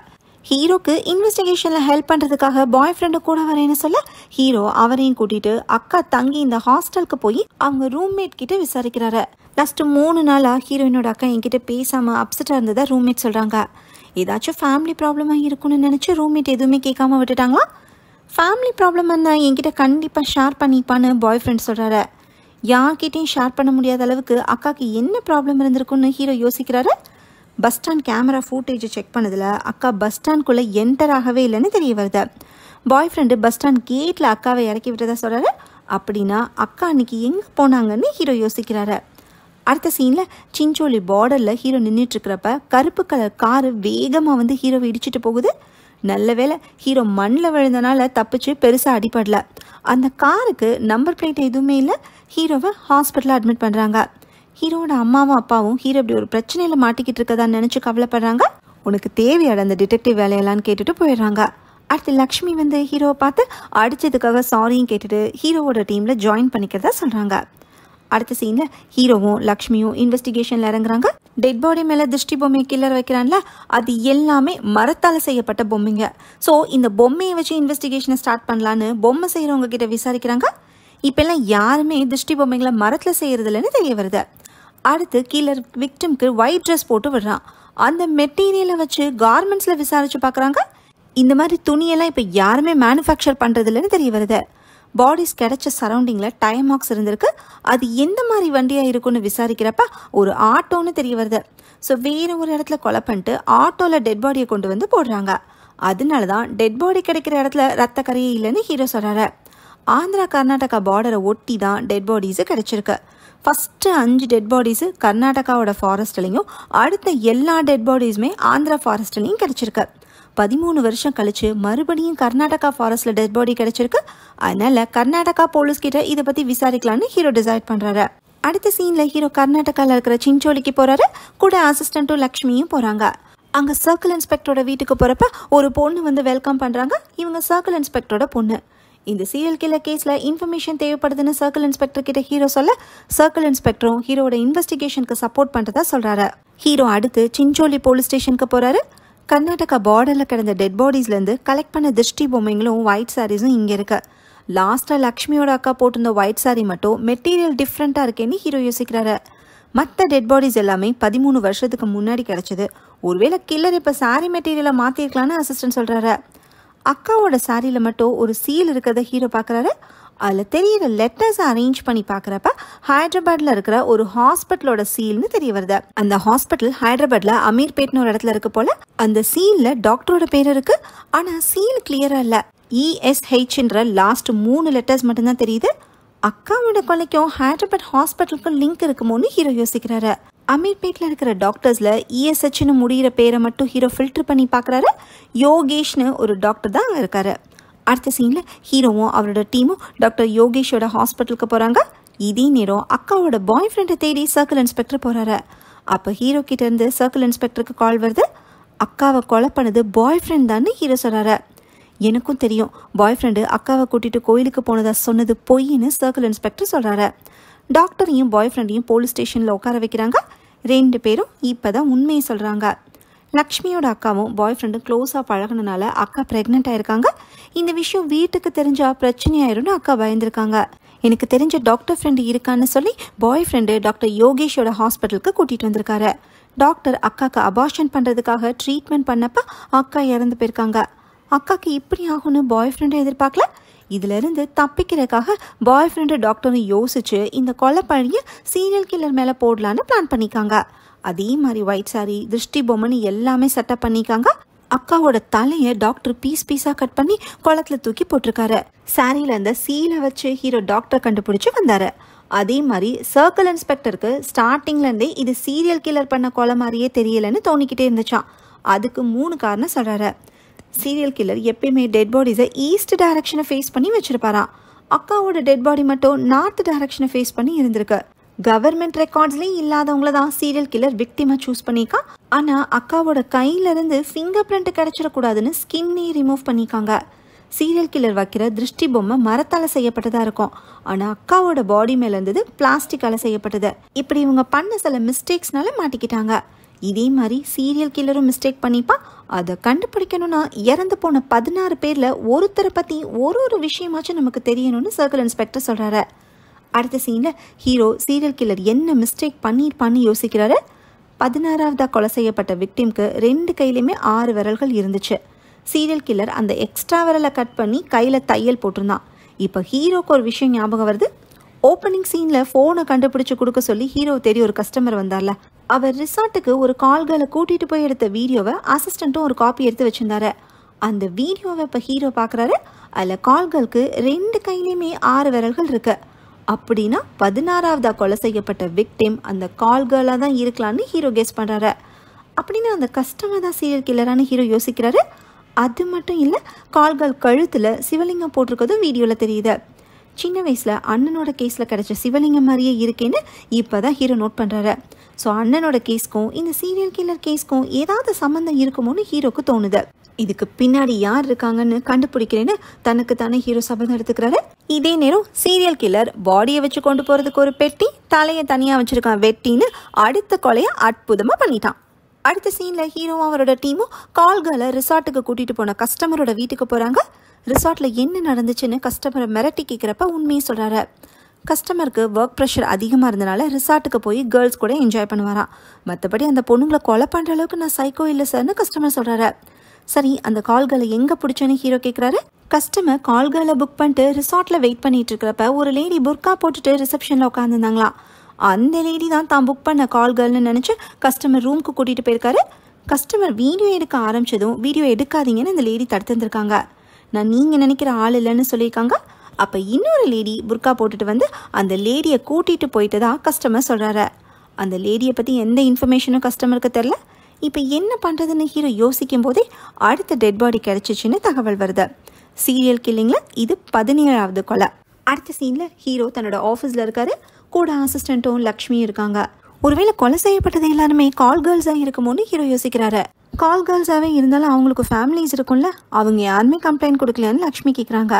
ஹீரோக்கு இன்வெஸ்டிகேஷனில் ஹெல்ப் பண்ணுறதுக்காக பாய் ஃப்ரெண்டு கூட வரேன்னு சொல்ல ஹீரோ அவரையும் கூட்டிகிட்டு அக்கா தங்கி இந்த ஹாஸ்டலுக்கு போய் அவங்க ரூம்மேட் கிட்ட விசாரிக்கிறாரு. லாஸ்ட்டு 3 நாளாக ஹீரோயினோட அக்கா என்கிட்ட பேசாமல் அப்செட்டாக இருந்ததா ரூம்மேட் சொல்கிறாங்க. ஏதாச்சும் ஃபேமிலி ப்ராப்ளமாக இருக்குன்னு நினச்சி ரூம்மேட் எதுவுமே கேட்காம விட்டுட்டாங்களா? ஃபேமிலி ப்ராப்ளம் இருந்தால் என்கிட்ட கண்டிப்பாக ஷேர் பண்ணிப்பான்னு பாய் ஃப்ரெண்ட் சொல்கிறாரு. யார்கிட்டையும் ஷேர் பண்ண முடியாத அளவுக்கு அக்காவுக்கு என்ன ப்ராப்ளம் இருந்திருக்குன்னு ஹீரோ யோசிக்கிறாரு. பஸ் ஸ்டாண்ட் கேமரா ஃபுட்டேஜை செக் பண்ணதில் அக்கா பஸ் ஸ்டாண்ட்குள்ளே என்டர் ஆகவே இல்லைன்னு தெரிய வருது. பாய் ஃப்ரெண்டு பஸ் ஸ்டாண்ட் கேட்டில் அக்காவை இறக்கி விட்டதா சொல்கிறாரு. அப்படின்னா அக்கா அன்னைக்கு எங்கே போனாங்கன்னு ஹீரோ யோசிக்கிறாரு. அடுத்த சீனில் சிஞ்சோலி பார்டரில் ஹீரோ நின்றுட்டுருக்கிறப்ப கருப்பு கலர் காரு வேகமாக வந்து ஹீரோவை இடிச்சிட்டு போகுது. நல்ல வேளை ஹீரோ மண்ணில் விழுந்தனால தப்பிச்சு பெருசாக அடிப்படல. அந்த காருக்கு நம்பர் பிளேட் எதுவுமே இல்லை. ஹீரோவை ஹாஸ்பிட்டலில் அட்மிட் பண்ணுறாங்க. ஹீரோவோட அம்மாவும் அப்பாவும் ஹீரோ இப்படி ஒரு பிரச்சனையில் மாட்டிக்கிட்டு இருக்கதான்னு நினச்சி கவலைப்படுறாங்க. உனக்கு தேவையான அந்த டிடெக்டிவ் வேலையெல்லாம் கேட்டுட்டு போயிடுறாங்க. அடுத்து லக்ஷ்மி வந்து ஹீரோவை பார்த்து அடித்ததுக்காக சாரியும் கேட்டுட்டு ஹீரோவோட டீமில் ஜாயின் பண்ணிக்கிறதா சொல்கிறாங்க. அடுத்த சீனில் ஹீரோவும் லக்ஷ்மியும் இன்வெஸ்டிகேஷனில் இறங்குறாங்க. டெட் பாடி மேலே திருஷ்டி பொம்மை கில்லர் வைக்கிறான்ல, அது எல்லாமே மரத்தால் செய்யப்பட்ட பொம்மைங்க. ஸோ இந்த பொம்மையை வச்சு இன்வெஸ்டிகேஷனை ஸ்டார்ட் பண்ணலான்னு பொம்மை செய்கிறவங்க கிட்ட விசாரிக்கிறாங்க. இப்போல்லாம் யாருமே திருஷ்டி பொம்மைகளை மரத்தில் செய்கிறதில்லன்னு தெரிய வருது. அடுத்து கில்லர் விக்டிம்க்கு ஒயிட் ட்ரெஸ் போட்டு விடுறான். அந்த மெட்டீரியலை வச்சு கார்மெண்ட்ஸில் விசாரித்து பார்க்குறாங்க. இந்த மாதிரி துணியெல்லாம் இப்போ யாருமே மேனுஃபேக்சர் பண்ணுறதில்லன்னு தெரிய வருது. பாடிஸ் கிடைச்ச சரௌண்டிங்கில் டயர் மார்க்ஸ் இருந்திருக்கு. அது எந்த மாதிரி வண்டியாக இருக்குன்னு விசாரிக்கிறப்ப ஒரு ஆட்டோன்னு தெரிய வருது. ஸோ வேறு ஒரு இடத்துல கொலை பண்ணிட்டு ஆட்டோவில் டெட் பாடியை கொண்டு வந்து போடுறாங்க. அதனால தான் டெட் பாடி கிடைக்கிற இடத்துல ரத்த கரையே இல்லைன்னு ஹீரோ சொல்கிறாரு. ஆந்திரா கர்நாடகா பார்டரை ஒட்டி தான் டெட் பாடிஸு கிடைச்சிருக்கு. ஃபஸ்ட்டு 5 டெட் பாடிஸு கர்நாடகாவோட ஃபாரஸ்ட்லேயும் அடுத்த எல்லா டெட் பாடிஸுமே ஆந்திரா ஃபாரஸ்ட்லேயும் கிடைச்சிருக்கு. 13 வருஷம் கழிச்சு மறுபடியும் கர்நாடகா ஃபாரஸ்ட்ல டெட் பாடி கிடைச்சிருக்கு. அதனால கர்நாடகா போலீஸ் கிட்ட இதை பத்தி விசாரிக்கலான்னு ஹீரோ டிசைட் பண்றாரு. அடுத்த சீன்ல ஹீரோ கர்நாடகாவில் இருக்கிற சிஞ்சோலிக்கு போறாரு. கூட அசிஸ்டண்ட்டும் லக்ஷ்மியும் போறாங்க. அங்க சர்க்கிள் இன்ஸ்பெக்டரோட வீட்டுக்கு போறப்ப ஒரு பொண்ணு வந்து வெல்கம் பண்றாங்க. இவங்க சர்க்கிள் இன்ஸ்பெக்டரோட பொண்ணு. இந்த சீரியல் கில்லர் கேஸ்ல இன்ஃபர்மேஷன் தேவைப்படுதுன்னு சர்க்கிள் இன்ஸ்பெக்டர் கிட்ட ஹீரோ சொல்ல சர்க்கிள் இன்ஸ்பெக்டரும் ஹீரோட இன்வெஸ்டிகேஷனுக்கு சப்போர்ட் பண்றதா சொல்றாரு. ஹீரோ அடுத்து சிஞ்சோலி போலீஸ் ஸ்டேஷனுக்கு போறாரு. கர்நாடகா பார்டரில் கிடந்த டெட் பாடிஸ்லேருந்து கலெக்ட் பண்ண திருஷ்டி பொம்மைங்களும் ஒயிட் சாரீஸும் இங்கே இருக்கு. லாஸ்ட்டாக லக்ஷ்மியோட அக்கா போட்டிருந்த ஒயிட் சாரீ மட்டும் மெட்டீரியல் டிஃப்ரெண்ட்டாக இருக்கேன்னு ஹீரோ யோசிக்கிறாரு. மற்ற டெட் பாடிஸ் எல்லாமே 13 வருஷத்துக்கு முன்னாடி கிடச்சிது. ஒருவேளை கில்லர் இப்போ சாரீ மெட்டீரியலை மாற்றிருக்கலான்னு அசிஸ்டன்ட் சொல்கிறாரு. அக்காவோட சாரியில் மட்டும் ஒரு சீல் இருக்கிறத ஹீரோ பார்க்குறாரு. அதில் தெரியிற லெட்டர்ஸை அரேஞ்ச் பண்ணி பார்க்குறப்ப ஹைதராபாத்தில் இருக்கிற ஒரு ஹாஸ்பிட்டலோட சீல்னு தெரிய வருது. அந்த ஹாஸ்பிட்டல் ஹைதராபாத்தில் அமீர்பேட்னு ஒரு இடத்துல இருக்கு போல. அந்த சீலில் டாக்டரோட பேர் இருக்கு. ஆனால் சீல் கிளியராக இல்லை. ESHன்ற லாஸ்ட் 3 லெட்டர்ஸ் மட்டும்தான் தெரியுது. அக்காவோட கொலைக்கும் ஹைதராபாத் ஹாஸ்பிட்டலுக்கும் லிங்க் இருக்குமோன்னு ஹீரோ யோசிக்கிறாரு. அமீர்பேட்டில் இருக்கிற டாக்டர்ஸில் ESHன்னு முடிகிற பேரை மட்டும் ஹீரோ ஃபில்டர் பண்ணி பார்க்குறாரு. யோகேஷ்னு ஒரு டாக்டர் தான் அங்கே இருக்காரு. அடுத்த சீனில் ஹீரோவும் அவரோட டீமும் டாக்டர் யோகேஷோட ஹாஸ்பிட்டலுக்கு போகிறாங்க. இதே நேரம் அக்காவோட பாய் ஃப்ரெண்டை தேடி சர்க்கிள் இன்ஸ்பெக்டர் போகிறாரு. அப்போ ஹீரோ கிட்டேருந்து சர்க்கிள் இன்ஸ்பெக்டருக்கு கால் வருது. அக்காவை கொலை பண்ணது பாய் ஃப்ரெண்ட் தான்னு ஹீரோ சொல்கிறாரு. எனக்கும் தெரியும், பாய் ஃப்ரெண்டு அக்காவை கூட்டிகிட்டு கோயிலுக்கு போனதா சொன்னது பொய்ன்னு சர்க்கிள் இன்ஸ்பெக்டர் சொல்கிறாரு. டாக்டரையும் பாய் ஃப்ரெண்டையும் போலீஸ் ஸ்டேஷனில் உட்கார வைக்கிறாங்க. 2 பேரும் இப்போ தான் உண்மையை சொல்கிறாங்க. லக்ஷ்மியோட அக்காவும் பாய் ஃப்ரெண்டும் க்ளோஸாக பழகினால அக்கா ப்ரெக்னென்ட் ஆயிருக்காங்க. இந்த விஷயம் வீட்டுக்கு தெரிஞ்சால் பிரச்சனையாயிரும்னு அக்கா பயந்துருக்காங்க. எனக்கு தெரிஞ்ச டாக்டர் ஃப்ரெண்டு இருக்கான்னு சொல்லி பாய் ஃப்ரெண்டு டாக்டர் யோகேஷோட ஹாஸ்பிட்டலுக்கு கூட்டிகிட்டு வந்திருக்காரு. டாக்டர் அக்காவுக்கு அபார்ஷன் பண்ணுறதுக்காக ட்ரீட்மெண்ட் பண்ணப்போ அக்கா இறந்து போயிருக்காங்க. அக்காவுக்கு இப்படி ஆகும்னு பாய் ஃப்ரெண்டை எதிர்பார்க்கல. இதிலிருந்து தப்பிக்கிறதுக்காக பாய் ஃப்ரெண்டு டாக்டரும் யோசிச்சு இந்த கொலை பழியை சீரியல் கில்லர் மேலே போடலான்னு பிளான் பண்ணிக்காங்க. அதே மாதிரி ஒயிட் சாரி, திருஷ்டி பொம்மைன்னு எல்லாமே செட்டப் பண்ணிக்காங்க. அக்காவோட தலையை டாக்டர் பீஸாக கட் பண்ணி குளத்தில் தூக்கி போட்டிருக்காரு. சாரியில் அந்த சீலை வச்சு ஹீரோ டாக்டர் கண்டுபிடிச்சி வந்தார். அதே மாதிரி சர்க்கிள் இன்ஸ்பெக்டருக்கு ஸ்டார்டிங்லேருந்தே இது சீரியல் கில்லர் பண்ண கொலை மாதிரியே தெரியலன்னு தோணிக்கிட்டே இருந்துச்சான். அதுக்கு 3 காரணம் சொல்கிறாரு. சீரியல் கில்லர் எப்பயுமே டெட் பாடிஸை ஈஸ்ட் டைரக்ஷனை ஃபேஸ் பண்ணி வச்சிருப்பாராம். அக்காவோட டெட் பாடி மட்டும் நார்த் டைரக்ஷனை ஃபேஸ் பண்ணி இருந்திருக்கு. கவர்மெண்ட் ரெக்கார்ட்ஸ்லேயும் இல்லாதவங்கள தான் சீரியல் கில்லர் விக்டிமாக சூஸ் பண்ணியிருக்கான். ஆனால் அக்காவோட கையிலேருந்து ஃபிங்கர் பிரிண்ட் கிடைச்சிடக்கூடாதுன்னு ஸ்கின்னே ரிமூவ் பண்ணியிருக்காங்க. சீரியல் கில்லர் வைக்கிற திருஷ்டி பொம்மை மரத்தால் செய்யப்பட்டதாக இருக்கும். ஆனால் அக்காவோட பாடி மேலே இருந்தது பிளாஸ்டிக்கால் செய்யப்பட்டது. இப்படி இவங்க பண்ண சில மிஸ்டேக்ஸ்னால மாட்டிக்கிட்டாங்க. இதே மாதிரி சீரியல் கில்லரும் மிஸ்டேக் பண்ணிப்பா. அதை கண்டுபிடிக்கணும்னா இறந்து போன 16 பேரில் ஒருத்தரை பற்றி ஒரு விஷயமாச்சும் நமக்கு தெரியணும்னு சர்க்கிள் இன்ஸ்பெக்டர் சொல்கிறாரு. அடுத்த சீனில் ஹீரோ சீரியல் கில்லர் என்ன மிஸ்டேக் பண்ணியிருப்பான்னு யோசிக்கிறாரு. 16ஆவதா கொலை செய்யப்பட்ட விக்டிம்க்கு 2 கையிலையுமே 6 விரல்கள் இருந்துச்சு. சீரியல் கில்லர் அந்த எக்ஸ்ட்ரா விரலை கட் பண்ணி கையில் தையல் போட்டிருந்தான். இப்போ ஹீரோக்கு ஒரு விஷயம் ஞாபகம் வருது. ஓப்பனிங் சீனில் ஃபோனை கண்டுபிடிச்சு கொடுக்க சொல்லி ஹீரோ தேடி ஒரு கஸ்டமர் வந்தார்ல, அவர் ரிசார்ட்டுக்கு ஒரு கால்களை கூட்டிகிட்டு போய் எடுத்த வீடியோவை அசிஸ்டண்ட்டும் ஒரு காப்பி எடுத்து வச்சுருந்தாரு. அந்த வீடியோவை இப்போ ஹீரோ பார்க்குறாரு. அதில் கால்களுக்கு 2 கையிலையுமே 6 விரல்கள் இருக்கு. அப்படின்னா 16ஆவதா கொலை செய்யப்பட்ட விக்டிம் அந்த கால்களாக தான் இருக்கலான்னு ஹீரோ கெஸ் பண்ணுறாரு. அப்படின்னா அந்த கஸ்டமர் தான் சீரியல் கில்லரானு ஹீரோ யோசிக்கிறாரு. அது மட்டும் இல்லை, கால்கள் கழுத்தில் சிவலிங்கம் போட்டிருக்கதும் வீடியோவில் தெரியுது. சின்ன வயசில் அண்ணனோட கேஸில் கிடைச்ச சிவலிங்கம் மாதிரியே இருக்கேன்னு இப்போ தான் ஹீரோ நோட் பண்ணுறாரு. ஸோ அண்ணனோட கேஸ்க்கும் இந்த சீரியல் கில்லர் கேஸ்க்கும் ஏதாவது சம்மந்தம் இருக்குமோன்னு ஹீரோக்கு தோணுது. இதுக்கு பின்னாடி யார் இருக்காங்கன்னு கண்டுபிடிக்கிறேன்னு தனக்கு தானே ஹீரோ சபதம் எடுத்துக்கிறாரு. இதே நேரம் சீரியல் கில்லர் பாடியை வச்சு கொண்டு போகிறதுக்கு ஒரு பெட்டி, தலையை தனியாக வச்சுருக்கான் வெட்டின்னு அடுத்த கொலையை அற்புதமாக பண்ணிட்டான். அடுத்த சீனில் ஹீரோவும் அவரோட டீமும் கால்களை ரிசார்ட்டுக்கு கூட்டிகிட்டு போன கஸ்டமரோட வீட்டுக்கு போகிறாங்க. ரிசார்ட்டில் என்ன நடந்துச்சுன்னு கஸ்டமரை மிரட்டி கேட்குறப்ப உண்மையை சொல்கிறாரு. கஸ்டமருக்கு ஒர்க் ப்ரெஷர் அதிகமாக இருந்தனால ரிசார்ட்டுக்கு போய் கேர்ள்ஸ் கூட என்ஜாய் பண்ணுவாராம். மற்றபடி அந்த பொண்ணுங்களை கொலை பண்ணுற அளவுக்கு நான் சைக்கோ இல்லை சார்னு கஸ்டமர் சொல்கிறாரு. சரி, அந்த கால்களை எங்கே பிடிச்சோன்னு ஹீரோ கேட்குறாரு. கஸ்டமர் கால்களை புக் பண்ணிட்டு ரிசார்ட்டில் வெயிட் பண்ணிட்டு இருக்கிறப்ப ஒரு லேடி புர்கா போட்டுட்டு ரிசப்ஷனில் உட்காந்துருந்தாங்களாம். அந்த லேடி தான் புக் பண்ண கால்கள்னு நினச்சி கஸ்டமர் ரூமுக்கு கூட்டிகிட்டு போயிருக்காரு. கஸ்டமர் வீடியோ எடுக்க ஆரம்பித்ததும் வீடியோ எடுக்காதீங்கன்னு அந்த லேடி தடுத்துருந்துருக்காங்க. நான் நீங்கள் நினைக்கிற ஆள் இல்லைன்னு சொல்லியிருக்காங்க. அப்போ இன்னொரு லேடி புர்கா போட்டுட்டு வந்து அந்த லேடியை கூட்டிகிட்டு போயிட்டு தான் கஸ்டமர் சொல்கிறாரு. அந்த லேடியை பற்றி எந்த இன்ஃபர்மேஷனும் கஸ்டமருக்கு தெரில. இப்போ என்ன பண்ணுறதுன்னு ஹீரோ யோசிக்கும் போதே அடுத்த டெட் பாடி கிடச்சிச்சின்னு தகவல் வருது. சீரியல் கில்லிங்கில் இது 17ஆவது கொலை. அடுத்த சீனில் ஹீரோ தன்னோட ஆஃபீஸில் இருக்காரு. கூட அசிஸ்டண்ட்டும் லக்ஷ்மியும் இருக்காங்க. ஒருவேளை கொலை செய்யப்பட்டது எல்லாருமே கால் கேர்ள்ஸாக இருக்குமோன்னு ஹீரோ யோசிக்கிறாரு. கால் கேர்ள்ஸாகவே இருந்தாலும் அவங்களுக்கு ஃபேமிலிஸ் இருக்கும்ல, அவங்க யாருமே கம்ப்ளைண்ட் கொடுக்கலன்னு லக்ஷ்மி கேட்குறாங்க.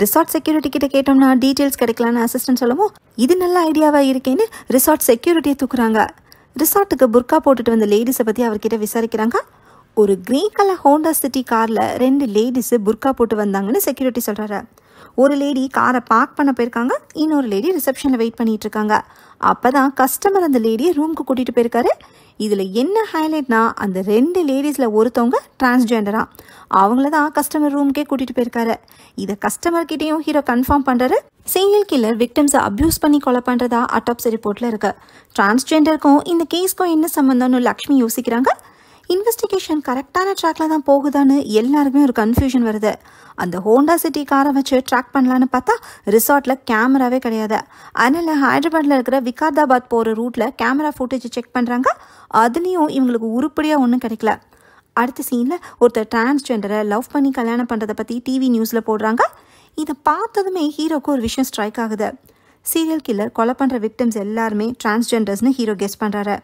ரிசார்ட் செக்யூரிட்டி கிட்ட கேட்டோம்னா டீட்டெயில்ஸ் கிடைக்கலான்னு அசிஸ்டன்ட் சொல்லவும் இது நல்ல ஐடியாவாக இருக்கேன்னு ரிசார்ட் செக்யூரிட்டியை தூக்குறாங்க. ரிசார்ட்டுக்கு புர்கா போட்டுட்டு வந்த லேடிஸை பற்றி அவர்கிட்ட விசாரிக்கிறாங்க. ஒரு கிரே கலர் ஹோண்டா சிட்டி காரில் 2 லேடிஸு புர்கா போட்டு வந்தாங்கன்னு செக்யூரிட்டி சொல்கிறாரு. ஒரு லேடி காரை பார்க் பண்ண போயிருக்காங்க, இன்னொரு லேடி ரிசப்ஷனில் வெயிட் பண்ணிட்டு இருக்காங்க. அப்போ தான் கஸ்டமர் அந்த லேடியை ரூமுக்கு கூட்டிகிட்டு போயிருக்காரு. இதில் என்ன ஹைலைட்னா அந்த 2 லேடிஸில் ஒருத்தவங்க டிரான்ஸ்ஜெண்டரா, அவங்கள தான் கஸ்டமர் ரூமுக்கே கூட்டிகிட்டு போயிருக்காரு. இதை கஸ்டமர்கிட்டையும் ஹீரோ கன்ஃபார்ம் பண்ணுறாரு. சீரியல் கில்லர் விக்டிம்ஸை அப்யூஸ் பண்ணி கொலை பண்ணுறதா அட்டாப்சி ரிப்போர்ட்டில் இருக்கு. டிரான்ஸ்ஜெண்டருக்கும் இந்த கேஸ்க்கும் என்ன சம்மந்தம்னு லக்ஷ்மி யோசிக்கிறாங்க. இன்வெஸ்டிகேஷன் கரெக்டான ட்ராக்ல தான் போகுதான்னு எல்லாருக்குமே ஒரு கன்ஃபியூஷன் வருது. அந்த ஹோண்டா சிட்டி காரை வச்சு ட்ராக் பண்ணலான்னு பார்த்தா ரிசார்ட்டில் கேமராவே கிடையாது. அதனால் ஹைதராபாத்தில் இருக்கிற விகாதாபாத் போகிற ரூட்டில் கேமரா ஃபுட்டேஜ் செக் பண்ணுறாங்க. அதுலேயும் இவங்களுக்கு உருப்படியாக ஒன்றும் கிடைக்கல. அடுத்த சீனில் ஒருத்தர் டிரான்ஸ்ஜெண்டரை லவ் பண்ணி கல்யாணம் பண்ணுறதை பற்றி டிவி நியூஸில் போடுறாங்க. இதை பார்த்ததுமே ஹீரோக்கு ஒரு விஷயம் ஸ்ட்ரைக் ஆகுது. சீரியல் கில்லர் கொலை பண்ணுற விக்டிம்ஸ் எல்லாருமே டிரான்ஸ்ஜெண்டர்ஸ்னு ஹீரோ கெஸ் பண்ணுறாரு.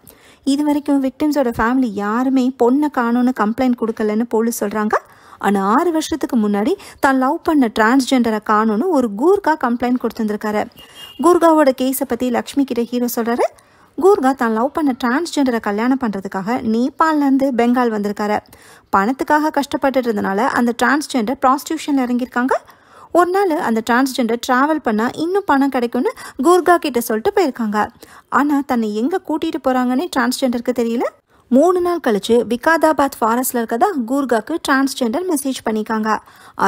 இது வரைக்கும் விக்டிம்ஸோட ஃபேமிலி யாருமே பொண்ணை காணோன்னு கம்ப்ளைண்ட் கொடுக்கலன்னு போலீஸ் சொல்கிறாங்க. ஆனால் 6 வருஷத்துக்கு முன்னாடி தான் லவ் பண்ண டிரான்ஸ்ஜெண்டரை காணோன்னு ஒரு கூர்கா கம்ப்ளைண்ட் கொடுத்துருந்துருக்காரு. கூர்காவோட கேஸை பற்றி லக்ஷ்மி கிட்ட ஹீரோ சொல்கிறாரு. கூர்கா தான் லவ் பண்ண டிரான்ஸ்ஜெண்டரை கல்யாணம் பண்ணுறதுக்காக நேபாள்லேருந்து பெங்கால் வந்திருக்காரு. பணத்துக்காக கஷ்டப்பட்டுட்டு இருந்தனால அந்த டிரான்ஸ்ஜெண்டர் ப்ராஸ்டியூஷனில் இறங்கியிருக்காங்க. ஒரு நாள் அந்த டிரான்ஸ்ஜெண்டர் ட்ராவல் பண்ணால் இன்னும் பணம் கிடைக்கும்னு கூர்கா கிட்ட சொல்லிட்டு போயிருக்காங்க. ஆனால் தன்னை எங்கே கூட்டிகிட்டு போகிறாங்கன்னே டிரான்ஸ்ஜெண்டருக்கு தெரியல. 3 நாள் கழிச்சு விகாதாபாத் ஃபாரஸ்டில் இருக்கதா கூர்காக்கு டிரான்ஸ்ஜெண்டர் மெசேஜ் பண்ணியிருக்காங்க.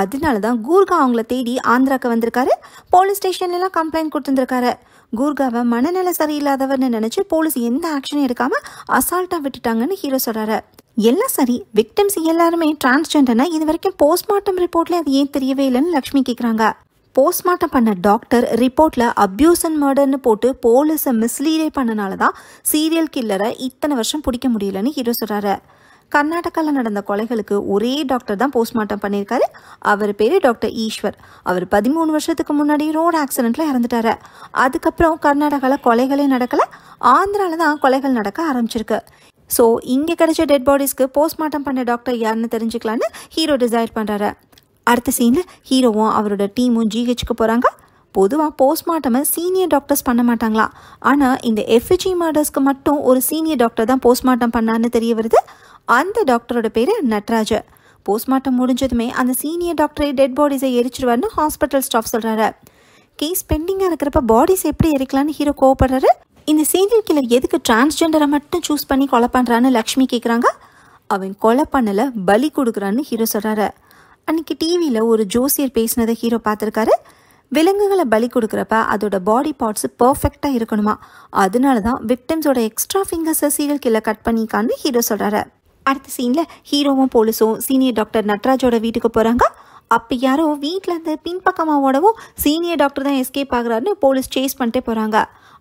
அதனால தான் கூர்கா அவங்கள தேடி ஆந்திராவுக்கு வந்திருக்காரு. போலீஸ் ஸ்டேஷன்லாம் கம்ப்ளைண்ட் கொடுத்துருக்காரு. கூர்காவை மனநிலை சரியில்லாதவர்னு நினச்சி போலீஸ் எந்த ஆக்ஷனும் எடுக்காமல் அசால்ட்டாக விட்டுட்டாங்கன்னு ஹீரோ சொல்கிறாரு. எல்லாம் சரி, விக்டிம்ஸ் எல்லாருமே டிரான்ஸ்ஜெண்டர்னா இது வரைக்கும் போஸ்ட்மார்ட்டம் ரிப்போர்ட்ல அது ஏன் தெரியவே இல்லைன்னு லக்ஷ்மி கேட்குறாங்க. போஸ்ட்மார்ட்டம் பண்ண டாக்டர் ரிப்போர்ட்டில் அப்யூஸ் அண்ட் மர்டர்னு போட்டு போலீஸை மிஸ்லீடே பண்ணனால தான் சீரியல் கில்லரை இத்தனை வருஷம் பிடிக்க முடியலன்னு ஹீரோ சொல்கிறாரு. கர்நாடகாவில் நடந்த கொலைகளுக்கு ஒரே டாக்டர் தான் போஸ்ட்மார்ட்டம் பண்ணியிருக்காரு. அவர் பேர் டாக்டர் ஈஸ்வர். அவர் 13 வருஷத்துக்கு முன்னாடி ரோடு ஆக்சிடென்ட்ல இறந்துட்டாரு. அதுக்கப்புறம் கர்நாடகாவில் கொலைகளே நடக்கல, ஆந்திராவில் தான் கொலைகள் நடக்க ஆரம்பிச்சிருக்கு. ஸோ இங்கே கிடைச்ச டெட் பாடிஸ்க்கு போஸ்ட்மார்ட்டம் பண்ண டாக்டர் யாருன்னு தெரிஞ்சுக்கலான்னு ஹீரோ டிசைட் பண்ணுறாரு. அடுத்த சீனில் ஹீரோவும் அவரோட டீமும் ஜிஹெச்சுக்கு போகிறாங்க. பொதுவாக போஸ்ட்மார்ட்டமை சீனியர் டாக்டர்ஸ் பண்ண மாட்டாங்களா, ஆனால் இந்த எஃப்ஜி மர்டர்ஸ்க்கு மட்டும் ஒரு சீனியர் டாக்டர் தான் போஸ்ட்மார்ட்டம் பண்ணான்னு தெரிய வருது. அந்த டாக்டரோட பேர் நட்ராஜ். போஸ்ட்மார்ட்டம் முடிஞ்சதுமே அந்த சீனியர் டாக்டரை டெட் பாடிஸை எரிச்சிடுவார்னு ஹாஸ்பிட்டல் ஸ்டாஃப் சொல்கிறாரு. கேஸ் பெண்டிங்காக இருக்கிறப்ப பாடிஸ் எப்படி எரிக்கலான்னு ஹீரோ கோவப்படுறாரு. இந்த சீரியல் கில்லர் எதுக்கு டிரான்ஸ்ஜெண்டரை மட்டும் சூஸ் பண்ணி கொலை பண்ணுறான்னு லக்ஷ்மி கேட்குறாங்க. அவன் கொலை பண்ணலை, பலி கொடுக்குறான்னு ஹீரோ சொல்கிறாரு. அன்றைக்கி டிவியில் ஒரு ஜோசியர் பேசினதை ஹீரோ பார்த்துருக்காரு. விலங்குகளை பலி கொடுக்குறப்ப அதோட பாடி பார்ட்ஸு பர்ஃபெக்டாக இருக்கணுமா, அதனால தான் விக்டிம்ஸோட எக்ஸ்ட்ரா ஃபிங்கர்ஸை சீரியல் கில்லர் கட் பண்ணிக்கான்னு ஹீரோ சொல்கிறாரு. அடுத்த சீனில் ஹீரோவும் போலீஸும் சீனியர் டாக்டர் நட்ராஜோட வீட்டுக்கு போகிறாங்க. அப்போ யாரோ வீட்டில் இருந்து பின்பக்கமாக ஓடவும் சீனியர் டாக்டர் தான் எஸ்கேப் ஆகுறாருன்னு போலீஸ் சேஸ் பண்ணிட்டே போகிறாங்க.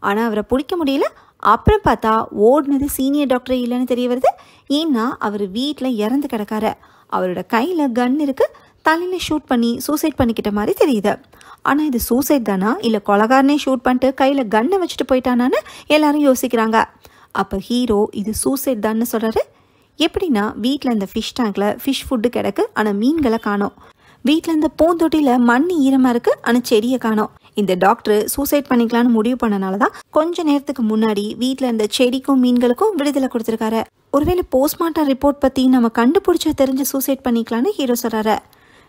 ஆனால் அவரை பிடிக்க முடியல. அப்புறம் பார்த்தா ஓடினது சீனியர் டாக்டர் இல்லைன்னு தெரிய வருது. ஏன்னா அவர் வீட்டில் இறந்து கிடக்காரு. அவரோட கையில் கன் இருக்குது. தலையில் ஷூட் பண்ணி சூசைட் பண்ணிக்கிட்ட மாதிரி தெரியுது. ஆனால் இது சூசைட் தானா இல்லை கொலகாரனே ஷூட் பண்ணிட்டு கையில் கன்னை வச்சுட்டு போயிட்டானான்னு எல்லாரும் யோசிக்கிறாங்க. அப்போ ஹீரோ இது சூசைட் தான்னு சொல்கிறாரு. எப்படின்னா வீட்டில் இந்த ஃபிஷ் டேங்கில் ஃபிஷ் ஃபுட்டு கிடக்கு, ஆனால் மீன்களை காணோம். வீட்டில் இந்த பூந்தொட்டியில் மண் ஈரமாக இருக்குது, ஆனால் செடியை காணோம். இந்த டாக்டர் சூசைட் பண்ணிக்கலான்னு முடிவு பண்ணனால தான் கொஞ்ச நேரத்துக்கு முன்னாடி வீட்டில் இருந்த செடிக்கும் மீன்களுக்கும் விடுதலை கொடுத்துருக்காரு. ஒருவேளை போஸ்ட்மார்ட்டம் ரிப்போர்ட் பற்றி நம்ம கண்டுபிடிச்ச தெரிஞ்சு சூசைட் பண்ணிக்கலான்னு ஹீரோ சொல்கிறாரு.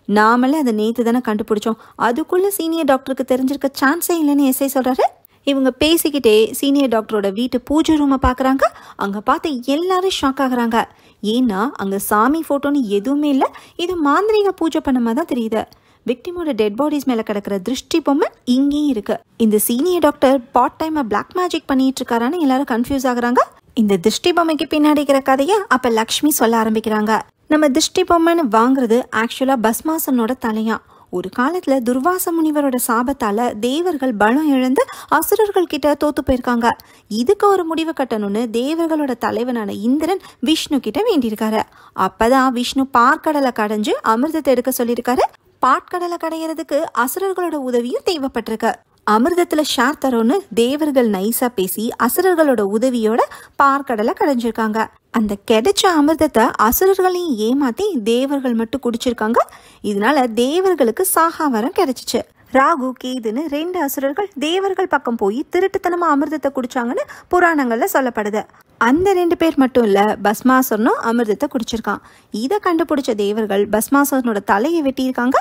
நாமளே அதை நேற்று தானே கண்டுபிடிச்சோம், அதுக்குள்ளே சீனியர் டாக்டருக்கு தெரிஞ்சிருக்க சான்ஸே இல்லைன்னு எஸ்ஐ சொல்கிறாரு. இவங்க பேசிக்கிட்டே சீனியர் டாக்டரோட வீட்டு பூஜை ரூமை பார்க்குறாங்க. அங்கே பார்த்து எல்லாரும் ஷாக் ஆகுறாங்க. ஏன்னா அங்கே சாமி ஃபோட்டோன்னு எதுவுமே இல்லை, இது மாந்திரிக பூஜை பண்ண மாதிரி தான் தெரியுது. விக்டிமோட டெட் பாடிஸ் மேலே கிடக்கிற திருஷ்டி பொம்மை இங்கேயும் இருக்கு. இந்த சீனியர் டாக்டர் பார்ட் டைமாக பிளாக் மேஜிக் பண்ணிட்டு இருக்காரான்னு எல்லாரும் கன்ஃபியூஸ் ஆகுறாங்க. இந்த திருஷ்டி பொம்மைக்கு பின்னாடி இருக்கிற கதையை அப்போ லக்ஷ்மி சொல்ல ஆரம்பிக்கிறாங்க. நம்ம திருஷ்டி பொம்மைன்னு வாங்குறது ஆக்சுவலாக பஸ்மாசனோட தலையா. ஒரு காலத்தில் துர்வாச முனிவரோட சாபத்தால் தேவர்கள் பலம் இழந்து அசுரர்கள் கிட்ட தோத்து போயிருக்காங்க. இதுக்கு ஒரு முடிவு கட்டணும்னு தேவர்களோட தலைவனான இந்திரன் விஷ்ணு கிட்ட வேண்டியிருக்காரு. அப்பதான் விஷ்ணு பார்க்கடலை கடைஞ்சு அமிர்தத்தை எடுக்க சொல்லியிருக்காரு. பாட்கடலை கடையிறதுக்கு அசுரர்களோட உதவியும் தேவைப்பட்டிருக்கு. அமிர்தத்தில் ஷேர் தரோன்னு தேவர்கள் நைஸா பேசி அசுரர்களோட உதவியோட பார்க்கடலை கடைஞ்சிருக்காங்க. அந்த கிடைச்ச அமிர்தத்தை அசுரர்களையும் ஏமாத்தி தேவர்கள் மட்டும் குடிச்சிருக்காங்க. இதனால தேவர்களுக்கு சாகாவரம் கிடைச்சிச்சு. ராகு கேதுன்னு 2 அசுரர்கள் தேவர்கள் பக்கம் போய் திருட்டுத்தனமா அமிர்தத்தை குடிச்சாங்கன்னு புராணங்கள்ல சொல்லப்படுது. அந்த 2 பேர் மட்டும் இல்ல, பஸ்மாசுரனும் அமிர்தத்தை குடிச்சிருக்கான். இதை கண்டுபிடிச்ச தேவர்கள் பஸ்மாசுரனோட தலையை வெட்டியிருக்காங்க.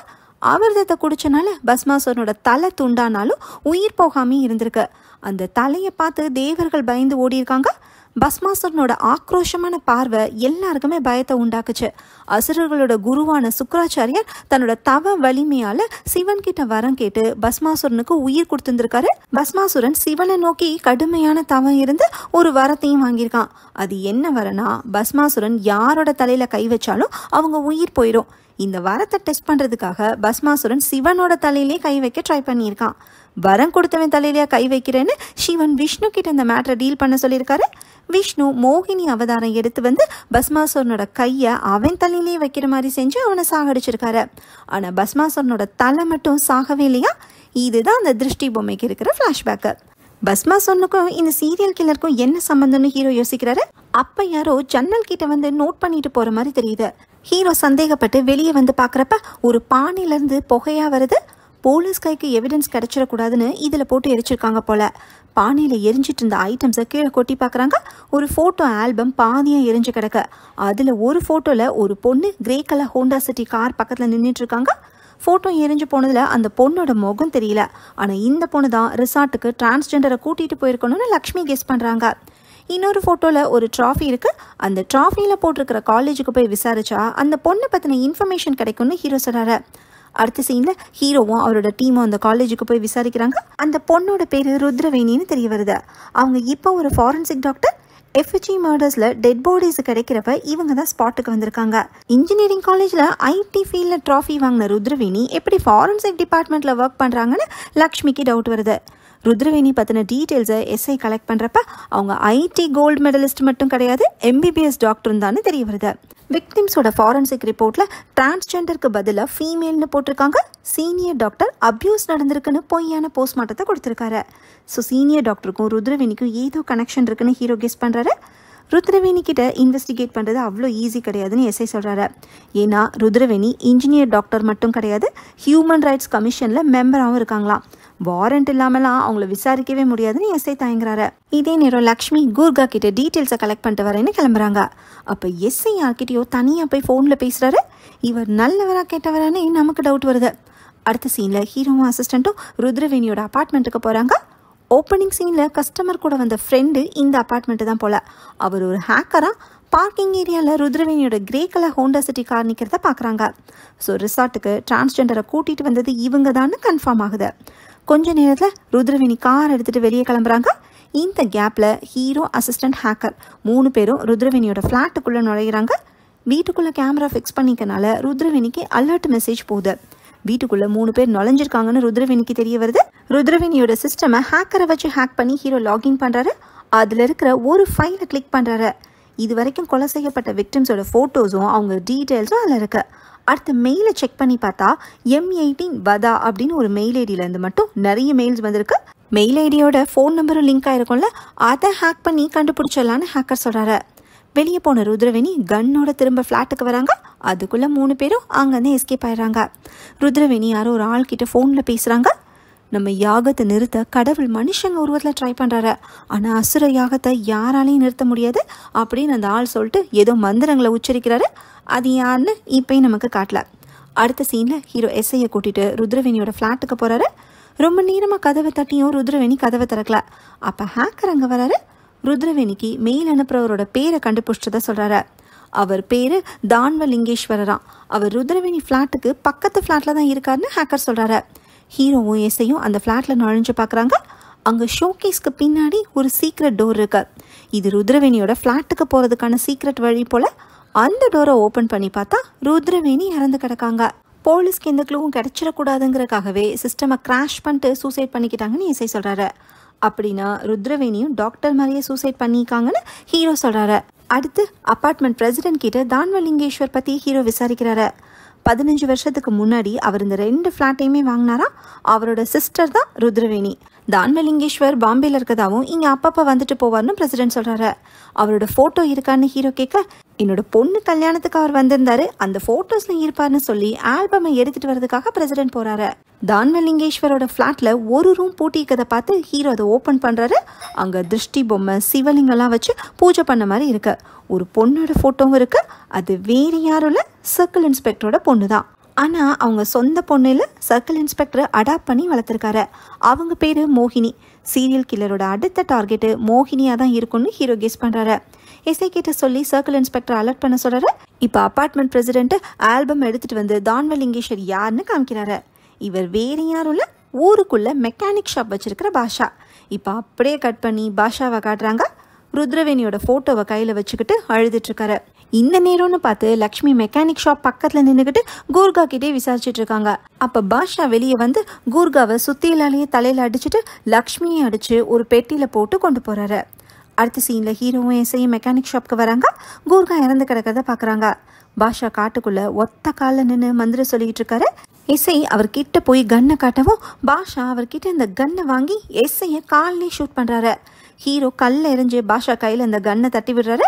அமிர்தத்தை குடிச்சனால பஸ்மாசுரனோட தலை துண்டானாலும் உயிர் போகாமே இருந்திருக்கு. அந்த தலையை பார்த்து தேவர்கள் பயந்து ஓடி இருக்காங்க. பஸ்மாசுரனோட ஆக்ரோஷமான பார்வை எல்லாருக்குமே பயத்தை உண்டாக்குச்சு. அசுரர்களோட குருவான சுக்கராச்சாரியர் தன்னோட தவ வலிமையால சிவன் கிட்ட வரம் கேட்டு பஸ்மாசுரனுக்கு உயிர் கொடுத்துருக்காரு. பஸ்மாசுரன் சிவனை நோக்கி கடுமையான தவம் இருந்து ஒரு வரத்தையும் வாங்கியிருக்கான். அது என்ன வரனா, பஸ்மாசுரன் யாரோட தலையில கை வச்சாலும் அவங்க உயிர் போயிடும். இந்த வரத்தை டெஸ்ட் பண்றதுக்காக பஸ்மாசுரன் சிவனோட தலையிலே கை வைக்க ட்ரை பண்ணியிருக்கான். வரம் கொடுத்தவன் தலையிலேயே கை வைக்கிறேன்னு சிவன் விஷ்ணு கிட்ட இந்த மேட்டரை டீல் பண்ண சொல்லியிருக்காரு. விஷ்ணு மோகினி அவதாரம் எடுத்து வந்து பஸ்மாசுரனோட கையை அவன் தலையிலேயே வைக்கிற மாதிரி செஞ்சு அவனை சாகடிச்சிருக்காரு. ஆனால் பஸ்மாசுரனோட தலை மட்டும் சாகவே இல்லையா. இதுதான் அந்த திருஷ்டி பொம்மைக்கு இருக்கிற ஃப்ளாஷ்பேக்கு. பஸ்மாசுரனுக்கும் இந்த சீரியல் கில்லருக்கும் என்ன சம்பந்தம்னு ஹீரோ யோசிக்கிறாரு. அப்ப யாரோ ஜன்னல் கிட்ட வந்து நோட் பண்ணிட்டு போற மாதிரி தெரியுது. ஹீரோ சந்தேகப்பட்டு வெளியே வந்து பார்க்குறப்ப ஒரு பானையிலேருந்து புகையா வருது. போலீஸ் கைக்கு எவிடன்ஸ் கிடைச்சிடக்கூடாதுன்னு இதில் போட்டு எரிச்சிருக்காங்க போல. பானையில் எரிஞ்சிட்டு இருந்த ஐட்டம்ஸை கீழே கொட்டி பார்க்குறாங்க. ஒரு ஃபோட்டோ ஆல்பம் பாதியாக எரிஞ்சு கிடக்க. அதில் ஒரு ஃபோட்டோவில் ஒரு பொண்ணு grey colour Honda City car பக்கத்தில் நின்றுட்டு இருக்காங்க. ஃபோட்டோ எரிஞ்சு போனதில் அந்த பொண்ணோட முகம் தெரியல. ஆனால் இந்த பொண்ணு தான் ரிசார்ட்டுக்கு டிரான்ஸ்ஜெண்டரை கூட்டிகிட்டு போயிருக்கணும்னு லக்ஷ்மி கெஸ் பண்ணுறாங்க. இன்னொரு ஃபோட்டோவில் ஒரு ட்ராஃபி இருக்குது. அந்த ட்ராஃபியில் போட்டிருக்கிற காலேஜுக்கு போய் விசாரிச்சா அந்த பொண்ணை பற்றின இன்ஃபர்மேஷன் கிடைக்கும்னு ஹீரோ சொல்கிறாரு. அடுத்த சீனில் ஹீரோவும் அவரோட டீமும் அந்த காலேஜுக்கு போய் விசாரிக்கிறாங்க. அந்த பொண்ணோட பேர் ருத்ரவேணின்னு தெரிய வருது. அவங்க இப்போ ஒரு ஃபாரன்சிக் டாக்டர். எஃப்ஜி மர்டர்ஸில் டெட் பாடிஸ் கிடைக்கிறப்ப இவங்க தான் ஸ்பாட்டுக்கு வந்திருக்காங்க. இன்ஜினியரிங் காலேஜில் ஐடி ஃபீல்டில் ட்ராஃபி வாங்கின ருத்ரவேணி எப்படி ஃபாரன்சிக் டிபார்ட்மெண்ட்டில் ஒர்க் பண்ணுறாங்கன்னு லக்ஷ்மிக்கு டவுட் வருது. ருத்ரவேணி பற்றின டீட்டெயில்ஸை எஸ்ஐ கலெக்ட் பண்ணுறப்ப அவங்க ஐடி கோல்டு மெடலிஸ்ட் மட்டும் கிடையாது, எம்பிபிஎஸ் டாக்டரும் தான் தெரிய வருது. விக்டிம்ஸோட ஃபாரன்சிக் ரிப்போர்ட்டில் டிரான்ஸ்ஜெண்டருக்கு பதிலாக ஃபீமேல்னு போட்டிருக்காங்க. சீனியர் டாக்டர் அப்யூஸ் நடந்திருக்குன்னு பொய்யான போஸ்ட்மார்ட்டத்தை கொடுத்துருக்காரு. ஸோ சீனியர் டாக்டருக்கும் ருத்ரவேணிக்கும் ஏதோ கனெக்ஷன் இருக்குன்னு ஹீரோ கெஸ் பண்ணுறாரு. ருத்ரவேணி கிட்ட இன்வெஸ்டிகேட் பண்ணுறது அவ்வளோ ஈஸி கிடையாதுன்னு எஸ்ஐ சொல்கிறாரு. ஏன்னா ருத்ரவேணி இன்ஜினியர் டாக்டர் மட்டும் கிடையாது, ஹியூமன் ரைட்ஸ் கமிஷனில் மெம்பராகவும் இருக்காங்களாம். வாரண்ட் இல்லாமலாம் அவங்கள விசாரிக்கவே முடியாதுன்னு எஸ்ஐ தயங்குறாரு. இதே நேரம் லக்ஷ்மி கூர்கா கிட்ட டீட்டெயில்ஸை கலெக்ட் பண்ணிட்டு வரேன்னு கிளம்புறாங்க. அப்போ எஸ்ஐ யார்கிட்டயோ தனியாக போய் ஃபோனில் பேசுகிறாரு. இவர் நல்லவரா கேட்டவரானே நமக்கு டவுட் வருது. அடுத்த சீனில் ஹீரோவும் அசிஸ்டண்ட்டும் ருத்ரவேணியோட அப்பார்ட்மெண்ட்டுக்கு போகிறாங்க. ஓப்பனிங் சீனில் கஸ்டமர் கூட வந்த ஃப்ரெண்டு இந்த அப்பார்ட்மெண்ட்டு தான் போல். அவர் ஒரு ஹேக்கராக பார்க்கிங் ஏரியாவில் ருத்ரவேணியோட grey colour Honda City car நிற்கிறத பார்க்குறாங்க. ஸோ ரிசார்ட்டுக்கு டிரான்ஸ்ஜெண்டரை கூட்டிகிட்டு வந்தது இவங்க தான் கன்ஃபார்ம் ஆகுது. கொஞ்ச நேரத்தில் ருத்ரவேணி கார் எடுத்துகிட்டு வெளியே கிளம்புறாங்க. இந்த கேப்பில் ஹீரோ, அசிஸ்டண்ட், ஹேக்கர் 3 பேரும் ருத்ரவேணியோட ஃப்ளாட்டுக்குள்ளே நுழைகிறாங்க. வீட்டுக்குள்ளே கேமரா ஃபிக்ஸ் பண்ணிக்கனால ருத்ரவேணிக்கு அலர்ட் மெசேஜ் போகுது. வீட்டுக்குள்ளே 3 பேர் நுழைஞ்சிருக்காங்கன்னு ருத்ரவேணிக்கு தெரிய வருது. ருத்ரவேணியோட சிஸ்டமை ஹேக்கரை வச்சு ஹேக் பண்ணி ஹீரோ லாகின் பண்ணுறாரு. அதில் இருக்கிற ஒரு ஃபைலை கிளிக் பண்ணுறாரு. இது வரைக்கும் கொலை செய்யப்பட்ட விக்டிம்ஸோட ஃபோட்டோஸும் அவங்க டீட்டெயில்ஸும் அதில் இருக்குது. அடுத்த மெயிலை செக் பண்ணி பார்த்தா M18 வதா அப்படின்னு ஒரு மெயில் ஐடியிலேருந்து மட்டும் நிறைய மெயில்ஸ் வந்திருக்கு. மெயில் ஐடியோட ஃபோன் நம்பரும் லிங்க் ஆகிருக்கும்ல, அதை ஹேக் பண்ணி கண்டுபிடிச்சிடலான்னு ஹேக்கர் சொல்கிறாரு. வெளியே போன ருத்ரவேணி கன்னோட திரும்ப ஃப்ளாட்டுக்கு வராங்க. அதுக்குள்ளே 3 பேரும் அங்கேருந்து எஸ்கேப் ஆயிடுறாங்க. ருத்ரவேணி யாரோ ஒரு ஆள்கிட்ட ஃபோனில் பேசுகிறாங்க. நம்ம யாகத்தை நிறுத்த கடவுள் மனுஷங்க உருவத்தில் ட்ரை பண்ணுறாரு, ஆனால் அசுர யாகத்தை யாராலையும் நிறுத்த முடியாது அப்படின்னு அந்த ஆள் சொல்லிட்டு ஏதோ மந்திரங்களை உச்சரிக்கிறாரு. அது யாருன்னு இப்போயும் நமக்கு காட்டல. அடுத்த சீனில் ஹீரோ எஸ்ஐயை கூட்டிகிட்டு ருத்ரவேணியோட ஃப்ளாட்டுக்கு போகிறாரு. ரொம்ப நேரமாக கதவை தட்டியும் ருத்ரவேணி கதவை திறக்கல. அப்போ ஹேக்கர் அங்கே வராரு. ருத்ரவேணிக்கு மெயில் அனுப்புறவரோட பேரை கண்டுபிடிச்சதை சொல்கிறாரு. அவர் பேர் தான்வலிங்கேஸ்வரராம். அவர் ருத்ரவேணி ஃப்ளாட்டுக்கு பக்கத்து ஃப்ளாட்டில் தான் இருக்காருன்னு ஹேக்கர் சொல்கிறாரு. ஹீரோவும் எஸ்ஐயும் அந்த ஃப்ளாட்டில் நுழைஞ்சு பார்க்குறாங்க. அங்கே ஷோகேஸ்க்கு பின்னாடி ஒரு சீக்ரெட் டோர் இருக்கு. இது ருத்ரவேணியோட ஃப்ளாட்டுக்கு போகிறதுக்கான சீக்ரெட் வழி போல். அந்த டோரை ஓப்பன் பண்ணி பார்த்தா ருத்ரவேணி இறந்து கிடக்காங்க. போலீஸ்க்கு எந்த க்ளூவும் கிடைச்சிடக்கூடாதுங்கிறக்காகவே சிஸ்டமை கிராஷ் பண்ணிட்டு சூசைட் பண்ணிக்கிட்டாங்கன்னு எஸ்ஐ சொல்கிறாரு. அப்படின்னா ருத்ரவேணியும் டாக்டர் மாதிரியே சூசைட் பண்ணிக்காங்கன்னு ஹீரோ சொல்கிறாரு. அடுத்து அப்பார்ட்மெண்ட் பிரசிடென்ட் கிட்ட தான்வலிங்கேஸ்வர் பற்றி ஹீரோ விசாரிக்கிறாரு. 15 வருஷத்துக்கு முன்னாடி அவர் இந்த 2 ஃப்ளாட்டையுமே வாங்கினாரா. அவரோட சிஸ்டர் தான் ருத்ரவேணி. தான்வலிங்கேஸ்வர் பாம்பேல இருக்கதாவும் இங்கே அப்பப்போ வந்துட்டு போவார்னு பிரசிடென்ட் சொல்கிறாரு. அவரோட ஃபோட்டோ இருக்கான்னு ஹீரோ கேட்க, என்னோட பொண்ணு கல்யாணத்துக்கு அவர் வந்திருந்தாரு, அந்த ஃபோட்டோஸில் இருப்பார்னு சொல்லி ஆல்பமை எடுத்துகிட்டு வரதுக்காக பிரசிடென்ட் போகிறாரு. தான்வலிங்கேஸ்வரோட ஃப்ளாட்டில் ஒரு ரூம் பூட்டிக்கிறத பார்த்து ஹீரோ அதை ஓப்பன் பண்ணுறாரு. அங்கே திருஷ்டி பொம்மை, சிவலிங்கெல்லாம் வச்சு பூஜை பண்ண மாதிரி இருக்கு. ஒரு பொண்ணோட ஃபோட்டோவும் இருக்குது. அது வேறு யாரும் இல்லை, சர்க்கிள் இன்ஸ்பெக்டரோட பொண்ணு தான். ஆனால் அவங்க சொந்த பொண்ணில் சர்க்கிள் இன்ஸ்பெக்டரை அடாப்ட் பண்ணி வளர்த்துருக்காரு. அவங்க பேர் மோகினி. சீரியல் கில்லரோட அடுத்த டார்கெட்டு மோகினியாக தான் இருக்குன்னு ஹீரோ கெஸ் பண்ணுறாரு. எஸ்ஐ கிட்ட சொல்லி சர்க்கிள் இன்ஸ்பெக்டர் அலர்ட் பண்ண சொல்கிறாரு. இப்போ அப்பார்ட்மெண்ட் பிரசிடென்ட் ஆல்பம் எடுத்துகிட்டு வந்து தான்வலிங்கேஸ்வர் யாருன்னு காமிக்கிறாரு. இவர் வேறு யாரும் இல்லை, ஊருக்குள்ளே மெக்கானிக் ஷாப் வச்சுருக்கிற பாஷா. இப்போ அப்படியே கட் பண்ணி பாஷாவை காட்டுறாங்க. ருத்ரவேணியோட ஃபோட்டோவை கையில் வச்சுக்கிட்டு அழுதுட்ருக்காரு. இந்த நேரம்னு பார்த்து லக்ஷ்மி மெக்கானிக் ஷாப் பக்கத்தில் நின்றுக்கிட்டு கூர்கா கிட்டே விசாரிச்சுட்டு இருக்காங்க. அப்போ பாஷா வெளியே வந்து கூர்காவை சுத்தியிலாலேயே தலையில் அடிச்சுட்டு லக்ஷ்மியை அடித்து ஒரு பெட்டியில் போட்டு கொண்டு போகிறாரு. அடுத்த சீனில் ஹீரோவும் எஸ்ஐயும் மெக்கானிக் ஷாப்க்கு வராங்க. கூர்கா இறந்து கிடக்கிறத பார்க்குறாங்க. பாஷா காட்டுக்குள்ளே ஒத்த காலில் நின்று மந்திரம் சொல்லிக்கிட்டு இருக்காரு. எஸ்ஐ அவர்கிட்ட போய் கன்னை காட்டவும் பாஷா அவர்கிட்ட இந்த கன்னை வாங்கி எஸ்ஐயை காலிலே ஷூட் பண்ணுறாரு. ஹீரோ கல்ல எறிஞ்சு பாஷா கையில் இந்த கன்னை தட்டி விடுறாரு.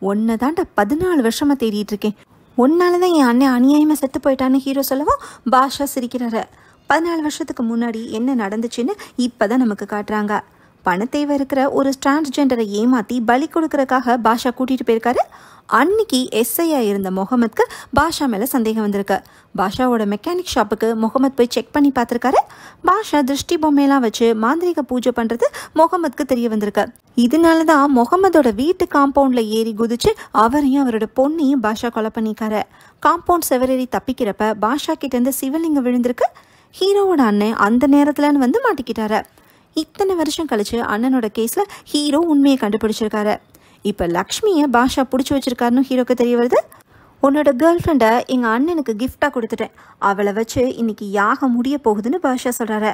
ஒன்றை தாண்டா 14 வருஷமாக தேடிட்டு இருக்கேன், ஒன்னால தான் என் அண்ணன் அநியாயமாக செத்து போயிட்டான்னு ஹீரோ சொல்லவும் பாஷா சிரிக்கிறாரு. 14 வருஷத்துக்கு முன்னாடி என்ன நடந்துச்சுன்னு இப்போ தான் நமக்கு காட்டுறாங்க. பணத்தேவை இருக்கிற ஒரு டிரான்ஸ்ஜெண்டரை ஏமாற்றி பலி கொடுக்கறக்காக பாஷா கூட்டிகிட்டு போயிருக்காரு. அன்னைக்கு எஸ்ஐயா இருந்த முகமதுக்கு பாஷா மேலே சந்தேகம் வந்திருக்கு. பாஷாவோட மெக்கானிக் ஷாப்புக்கு முகமது போய் செக் பண்ணி பார்த்துருக்காரு. பாஷா திருஷ்டி பொம்மையெல்லாம் வச்சு மாந்திரிக பூஜை பண்ணுறது முகமதுக்கு தெரிய வந்திருக்கு. இதனால தான் முகமதோட வீட்டு காம்பவுண்டில் ஏறி குதிச்சு அவரையும் அவரோட பொண்ணையும் பாஷா கொலை பண்ணிக்காரு. காம்பவுண்ட் செவரேறி தப்பிக்கிறப்ப பாஷா கிட்டேருந்து சிவலிங்கம் விழுந்திருக்கு. ஹீரோவோட அண்ணன் அந்த நேரத்துலன்னு வந்து மாட்டிக்கிட்டாரு. இத்தனை வருஷம் கழிச்சு அண்ணனோட கேஸில் ஹீரோ உண்மையை கண்டுபிடிச்சிருக்காரு. இப்போ லக்ஷ்மியை பாஷா பிடிச்சி வச்சிருக்காருன்னு ஹீரோக்கு தெரிய வருது. உன்னோட கேர்ள் ஃப்ரெண்டை எங்கள் அண்ணனுக்கு கிஃப்டாக கொடுத்துட்டேன், அவளை வச்சு இன்னைக்கு யாகம் முடிய போகுதுன்னு பாஷா சொல்கிறாரு.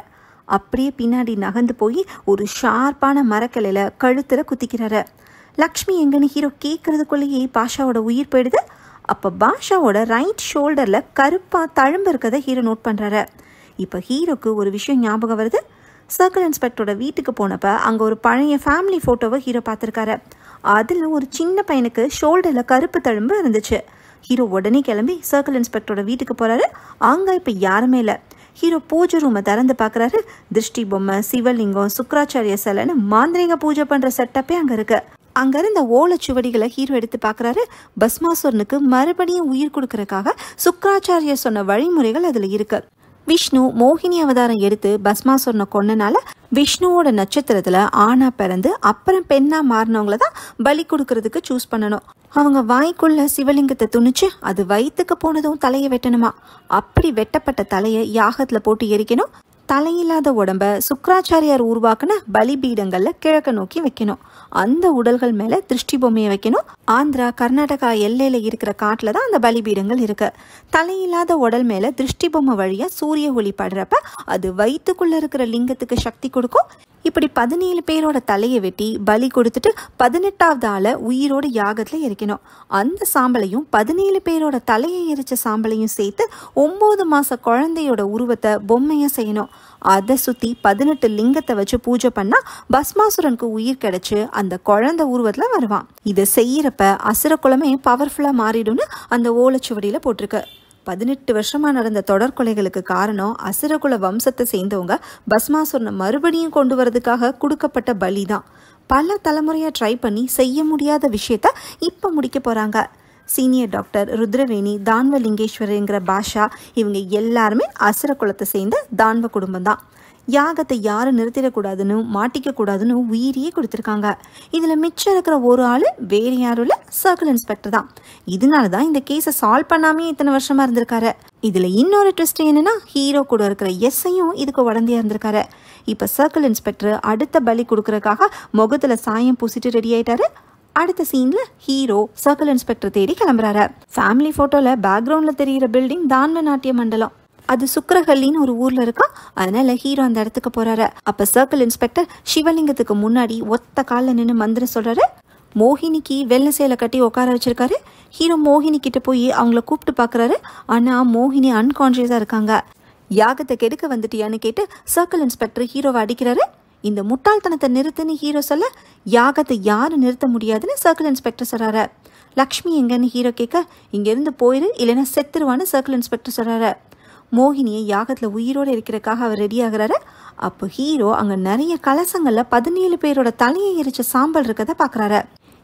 அப்படியே பின்னாடி நகர்ந்து போய் ஒரு ஷார்ப்பான மரக்கிளையில கழுத்துல குத்திக்கிறாரு. லக்ஷ்மி எங்கன்னு ஹீரோ கேட்கறதுக்குள்ளேயே பாஷாவோட உயிர் போயிடுது. அப்போ பாஷாவோட ரைட் ஷோல்டரில் கருப்பாக தழும்பு இருக்கிறத ஹீரோ நோட் பண்ணுறாரு. இப்போ ஹீரோக்கு ஒரு விஷயம் ஞாபகம் வருது. சர்க்கிள் இன்ஸ்பெக்டரோட வீட்டுக்கு போனப்போ அங்கே ஒரு பழைய ஃபேமிலி ஃபோட்டோவை ஹீரோ பார்த்துருக்காரு. அதில் ஒரு சின்ன பையனுக்கு ஷோல்டரில் கருப்பு தழும்பு இருந்துச்சு. ஹீரோ உடனே கிளம்பி சர்க்கிள் இன்ஸ்பெக்டரோட வீட்டுக்கு போகிறாரு. அங்கே இப்போ யாருமே இல்லை. ஹீரோ பூஜை ரூமை திறந்து பார்க்குறாரு. திருஷ்டி பொம்மை, சிவலிங்கம், சுக்கராச்சாரிய சிலைன்னு மாந்திரிக பூஜை பண்ணுற செட்டப்பே அங்கே இருக்கு. அங்கிருந்த ஓலைச்சுவடிகளை ஹீரோ எடுத்து பார்க்குறாரு. பஸ்மாசுரனுக்கு மறுபடியும் உயிர் கொடுக்கறதுக்காக சுக்கராச்சாரியர் சொன்ன வழிமுறைகள் அதில் இருக்கு. விஷ்ணு மோகினி அவதாரம் எடுத்து பஸ்மாசுரனை கொன்னனால விஷ்ணுவோட நட்சத்திரத்தில் ஆணா பிறந்து அப்புறம் பெண்ணா மாறினவங்கள தான் பலி கொடுக்கறதுக்கு சூஸ் பண்ணணும். அவங்க வாய்க்குள்ள சிவலிங்கத்தை துணிச்சு அது வயிற்றுக்கு போனதும் தலையை வெட்டணுமா. அப்படி வெட்டப்பட்ட தலையை யாகத்தில் போட்டு எரிக்கணும். தலையில்லாத உடம்ப சுக்கராச்சாரியார் உருவாக்குன பலிபீடங்கள்ல கிழக்க நோக்கி வைக்கணும். அந்த உடல்கள் மேல திருஷ்டி பொம்மையை வைக்கணும். ஆந்திரா கர்நாடகா எல்லையில இருக்கிற காட்டுல தான் அந்த பலிபீடங்கள் இருக்கு. தலையில்லாத உடல் மேல திருஷ்டி பொம்மை வழியா சூரிய ஒளி படுறப்ப அது வயிற்றுக்குள்ள இருக்கிற லிங்கத்துக்கு சக்தி கொடுக்கும். இப்படி 17 பேரோட தலையை வெட்டி பலி கொடுத்துட்டு 18வது ஆளை உயிரோட யாகத்துல எரிக்கணும். அந்த சாம்பலையும் 17 பேரோட தலையை எரிச்ச சாம்பலையும் சேர்த்து 9 மாச குழந்தையோட உருவத்தை பொம்மையா செய்யணும். அதை சுத்தி 18 லிங்கத்தை வச்சு பூஜை பண்ணா பஸ்மாசுரனுக்கு உயிர் கிடைச்சு அந்த குழந்தை உருவத்துல வருவான். இதை செய்யறப்ப அசுர குலமே பவர்ஃபுல்லா மாறிடும்னு அந்த ஓலைச்சுவடியில போட்டிருக்கு. 18 வருஷமா நடந்த தொடர் கொலைகளுக்கு காரணம் அசுரகுல வம்சத்தை சேர்ந்தவங்க பஸ்மாசுரனை மறுபடியும் கொண்டு வரதுக்காக கொடுக்கப்பட்ட பலி தான். பல தலைமுறையா ட்ரை பண்ணி செய்ய முடியாத விஷயத்த இப்ப முடிக்க போறாங்க. சீனியர் டாக்டர் ருத்ரவேணி, தான்வலிங்கேஸ்வரங்கிற பாஷா இவங்க எல்லாருமே அசுர குலத்தை சேர்ந்த தான்வ குடும்பம் தான். யாகத்தை யாரும் நிறுத்திடக்கூடாதுன்னு மாட்டிக்க கூடாதுன்னு உயிரியே கொடுத்துருக்காங்க. இதில் மிச்சம் இருக்கிற ஒரு ஆள் வேறு யாரும் இல்லை, சர்க்கிள் இன்ஸ்பெக்டர் தான். இதனால தான் இந்த கேஸை சால்வ் பண்ணாமே இத்தனை வருஷமா இருந்திருக்காரு. இதில் இன்னொரு ட்விஸ்ட் என்னன்னா ஹீரோ கூட இருக்கிற எஸ்ஐயும் இதுக்கு உடந்தையா இருந்திருக்காரு. இப்போ சர்க்கிள் இன்ஸ்பெக்டர் அடுத்த பலி கொடுக்கறதுக்காக முகத்தில் சாயம் பூசிட்டு ரெடி ஆயிட்டாரு. அடுத்த சீன்ல ஹீரோ சர்க்கிள் இன்ஸ்பெக்டர் தேடி கிளம்புறாரு. ஃபேமிலி போட்டோல பேக்ரவுண்ட்ல தெரிகிற பில்டிங் தான்வ நாட்டிய மண்டலம். அது சுக்கரஹள்ளின்னு ஒரு ஊர்ல இருக்கா. அதனால ஹீரோ அந்த இடத்துக்கு போறாரு. அப்ப சர்க்கிள் இன்ஸ்பெக்டர் சிவலிங்கத்துக்கு முன்னாடி ஒத்த காலில் நின்று மந்திரம் சொல்றாரு. மோகினிக்கு வெள்ளை சேலை கட்டி உட்கார வச்சிருக்காரு. ஹீரோ மோகினி கிட்ட போய் அவங்கள கூப்பிட்டு பாக்குறாரு. ஆனா மோகினி அன்கான்சியஸா இருக்காங்க. யாகத்தை கெடுக்க வந்துட்டியான்னு கேட்டு சர்க்கிள் இன்ஸ்பெக்டர் ஹீரோவை அடிக்கிறாரு. இந்த முட்டாள்தனத்தை நிறுத்துன்னு ஹீரோ சொல்ல யாகத்தை யாரும் நிறுத்த முடியாதுன்னு சர்க்கிள் இன்ஸ்பெக்டர் சொல்றாரு. லக்ஷ்மி எங்கன்னு ஹீரோ கேட்க இங்கிருந்து போயிரு இல்லைன்னா செத்துருவான்னு சர்க்கிள் இன்ஸ்பெக்டர் சொல்றாரு. மோகினியை யாகத்தில் உயிரோடு இருக்கிறதுக்காக அவர் ரெடி ஆகுறாரு. அப்போ ஹீரோ அங்கே நிறைய கலசங்களில் 17 பேரோட தலையை எரிச்ச சாம்பல் இருக்கதை பார்க்குறாரு.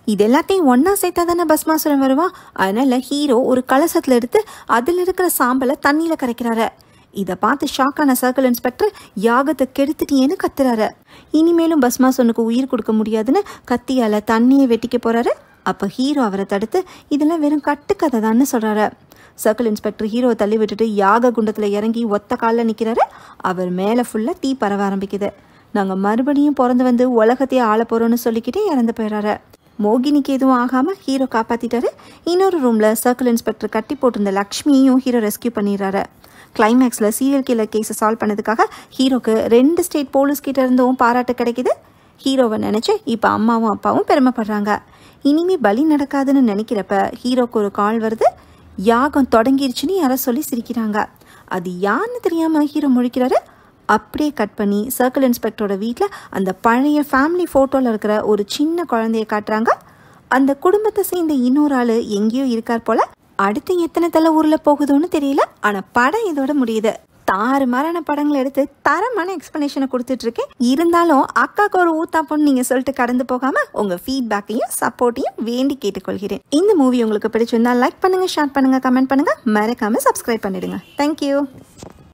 இது எல்லாத்தையும் ஒன்னா சேர்த்தா தானே பஸ்மாசுரன் வருவான். அதனால ஹீரோ ஒரு கலசத்தில் எடுத்து அதில் இருக்கிற சாம்பலை தண்ணியில் கரைக்கிறாரு. இதை பார்த்து ஷாக்கான சர்க்கிள் இன்ஸ்பெக்டர் யாகத்தை கெடுத்துட்டியேன்னு கத்துறாரு. இனிமேலும் பஸ்மாசுரனுக்கு உயிர் கொடுக்க முடியாதுன்னு கத்தியால் தண்ணியை வெட்டிக்க போறாரு. அப்போ ஹீரோ அவரை தடுத்து இதெல்லாம் வெறும் கட்டுக்கதை தான்னு சொல்றாரு. சர்க்கிள் இன்ஸ்பெக்டர் ஹீரோவை தள்ளி விட்டுட்டு யாக குண்டத்தில் இறங்கி ஒத்த காலில் நிற்கிறாரு. அவர் மேலே ஃபுல்லாக தீ பரவ ஆரம்பிக்குது. நாங்கள் மறுபடியும் பிறந்து வந்து உலகத்தையே ஆள போகிறோன்னு சொல்லிக்கிட்டே இறந்து போயிடுறாரு. மோகினிக்கு எதுவும் ஆகாமல் ஹீரோ காப்பாற்றிட்டாரு. இன்னொரு ரூமில் சர்க்கிள் இன்ஸ்பெக்டர் கட்டி போட்டிருந்த லக்ஷ்மியையும் ஹீரோ ரெஸ்கியூ பண்ணிடுறாரு. கிளைமேக்ஸில் சீரியல் கில்லர் கேஸை சால்வ் பண்ணதுக்காக ஹீரோக்கு 2 ஸ்டேட் போலீஸ் கிட்ட இருந்தும் பாராட்டு கிடைக்குது. ஹீரோவை நினச்சி இப்போ அம்மாவும் அப்பாவும் பெருமைப்படுறாங்க. இனிமே பலி நடக்காதுன்னு நினைக்கிறப்ப ஹீரோக்கு ஒரு கால் வருது. யாகம் தொடங்கிருச்சுன்னு யாரை சொல்லி சிரிக்கிறாங்க. அது யாருன்னு தெரியாம ஹீரோ முழிக்கிறாரு. அப்படியே கட் பண்ணி சர்க்கிள் இன்ஸ்பெக்டரோட வீட்டில் அந்த பழைய ஃபேமிலி ஃபோட்டோவில் இருக்கிற ஒரு சின்ன குழந்தைய காட்டுறாங்க. அந்த குடும்பத்தை சேர்ந்த இன்னொரு ஆள் எங்கேயோ இருக்கார் போல. அடுத்து எத்தனை தலை ஊரில் போகுதுன்னு தெரியல. ஆனால் படம் இதோட முடியுது. தாறுமாறான படங்களை எடுத்து தரமான எக்ஸ்பிளனேஷனை கொடுத்துட்டு இருக்கேன். இருந்தாலும் அக்காவுக்கு ஒரு ஊத்தாப்போன்னு நீங்கள் சொல்லிட்டு கடந்து போகாமல் உங்கள் ஃபீட்பேக்கையும் சப்போர்ட்டையும் வேண்டி கேட்டுக்கொள்கிறேன். இந்த மூவி உங்களுக்கு பிடிச்சிருந்தா லைக் பண்ணுங்கள், ஷேர் பண்ணுங்கள், கமெண்ட் பண்ணுங்கள், மறக்காமல் சப்ஸ்கிரைப் பண்ணிடுங்க. தேங்க்யூ.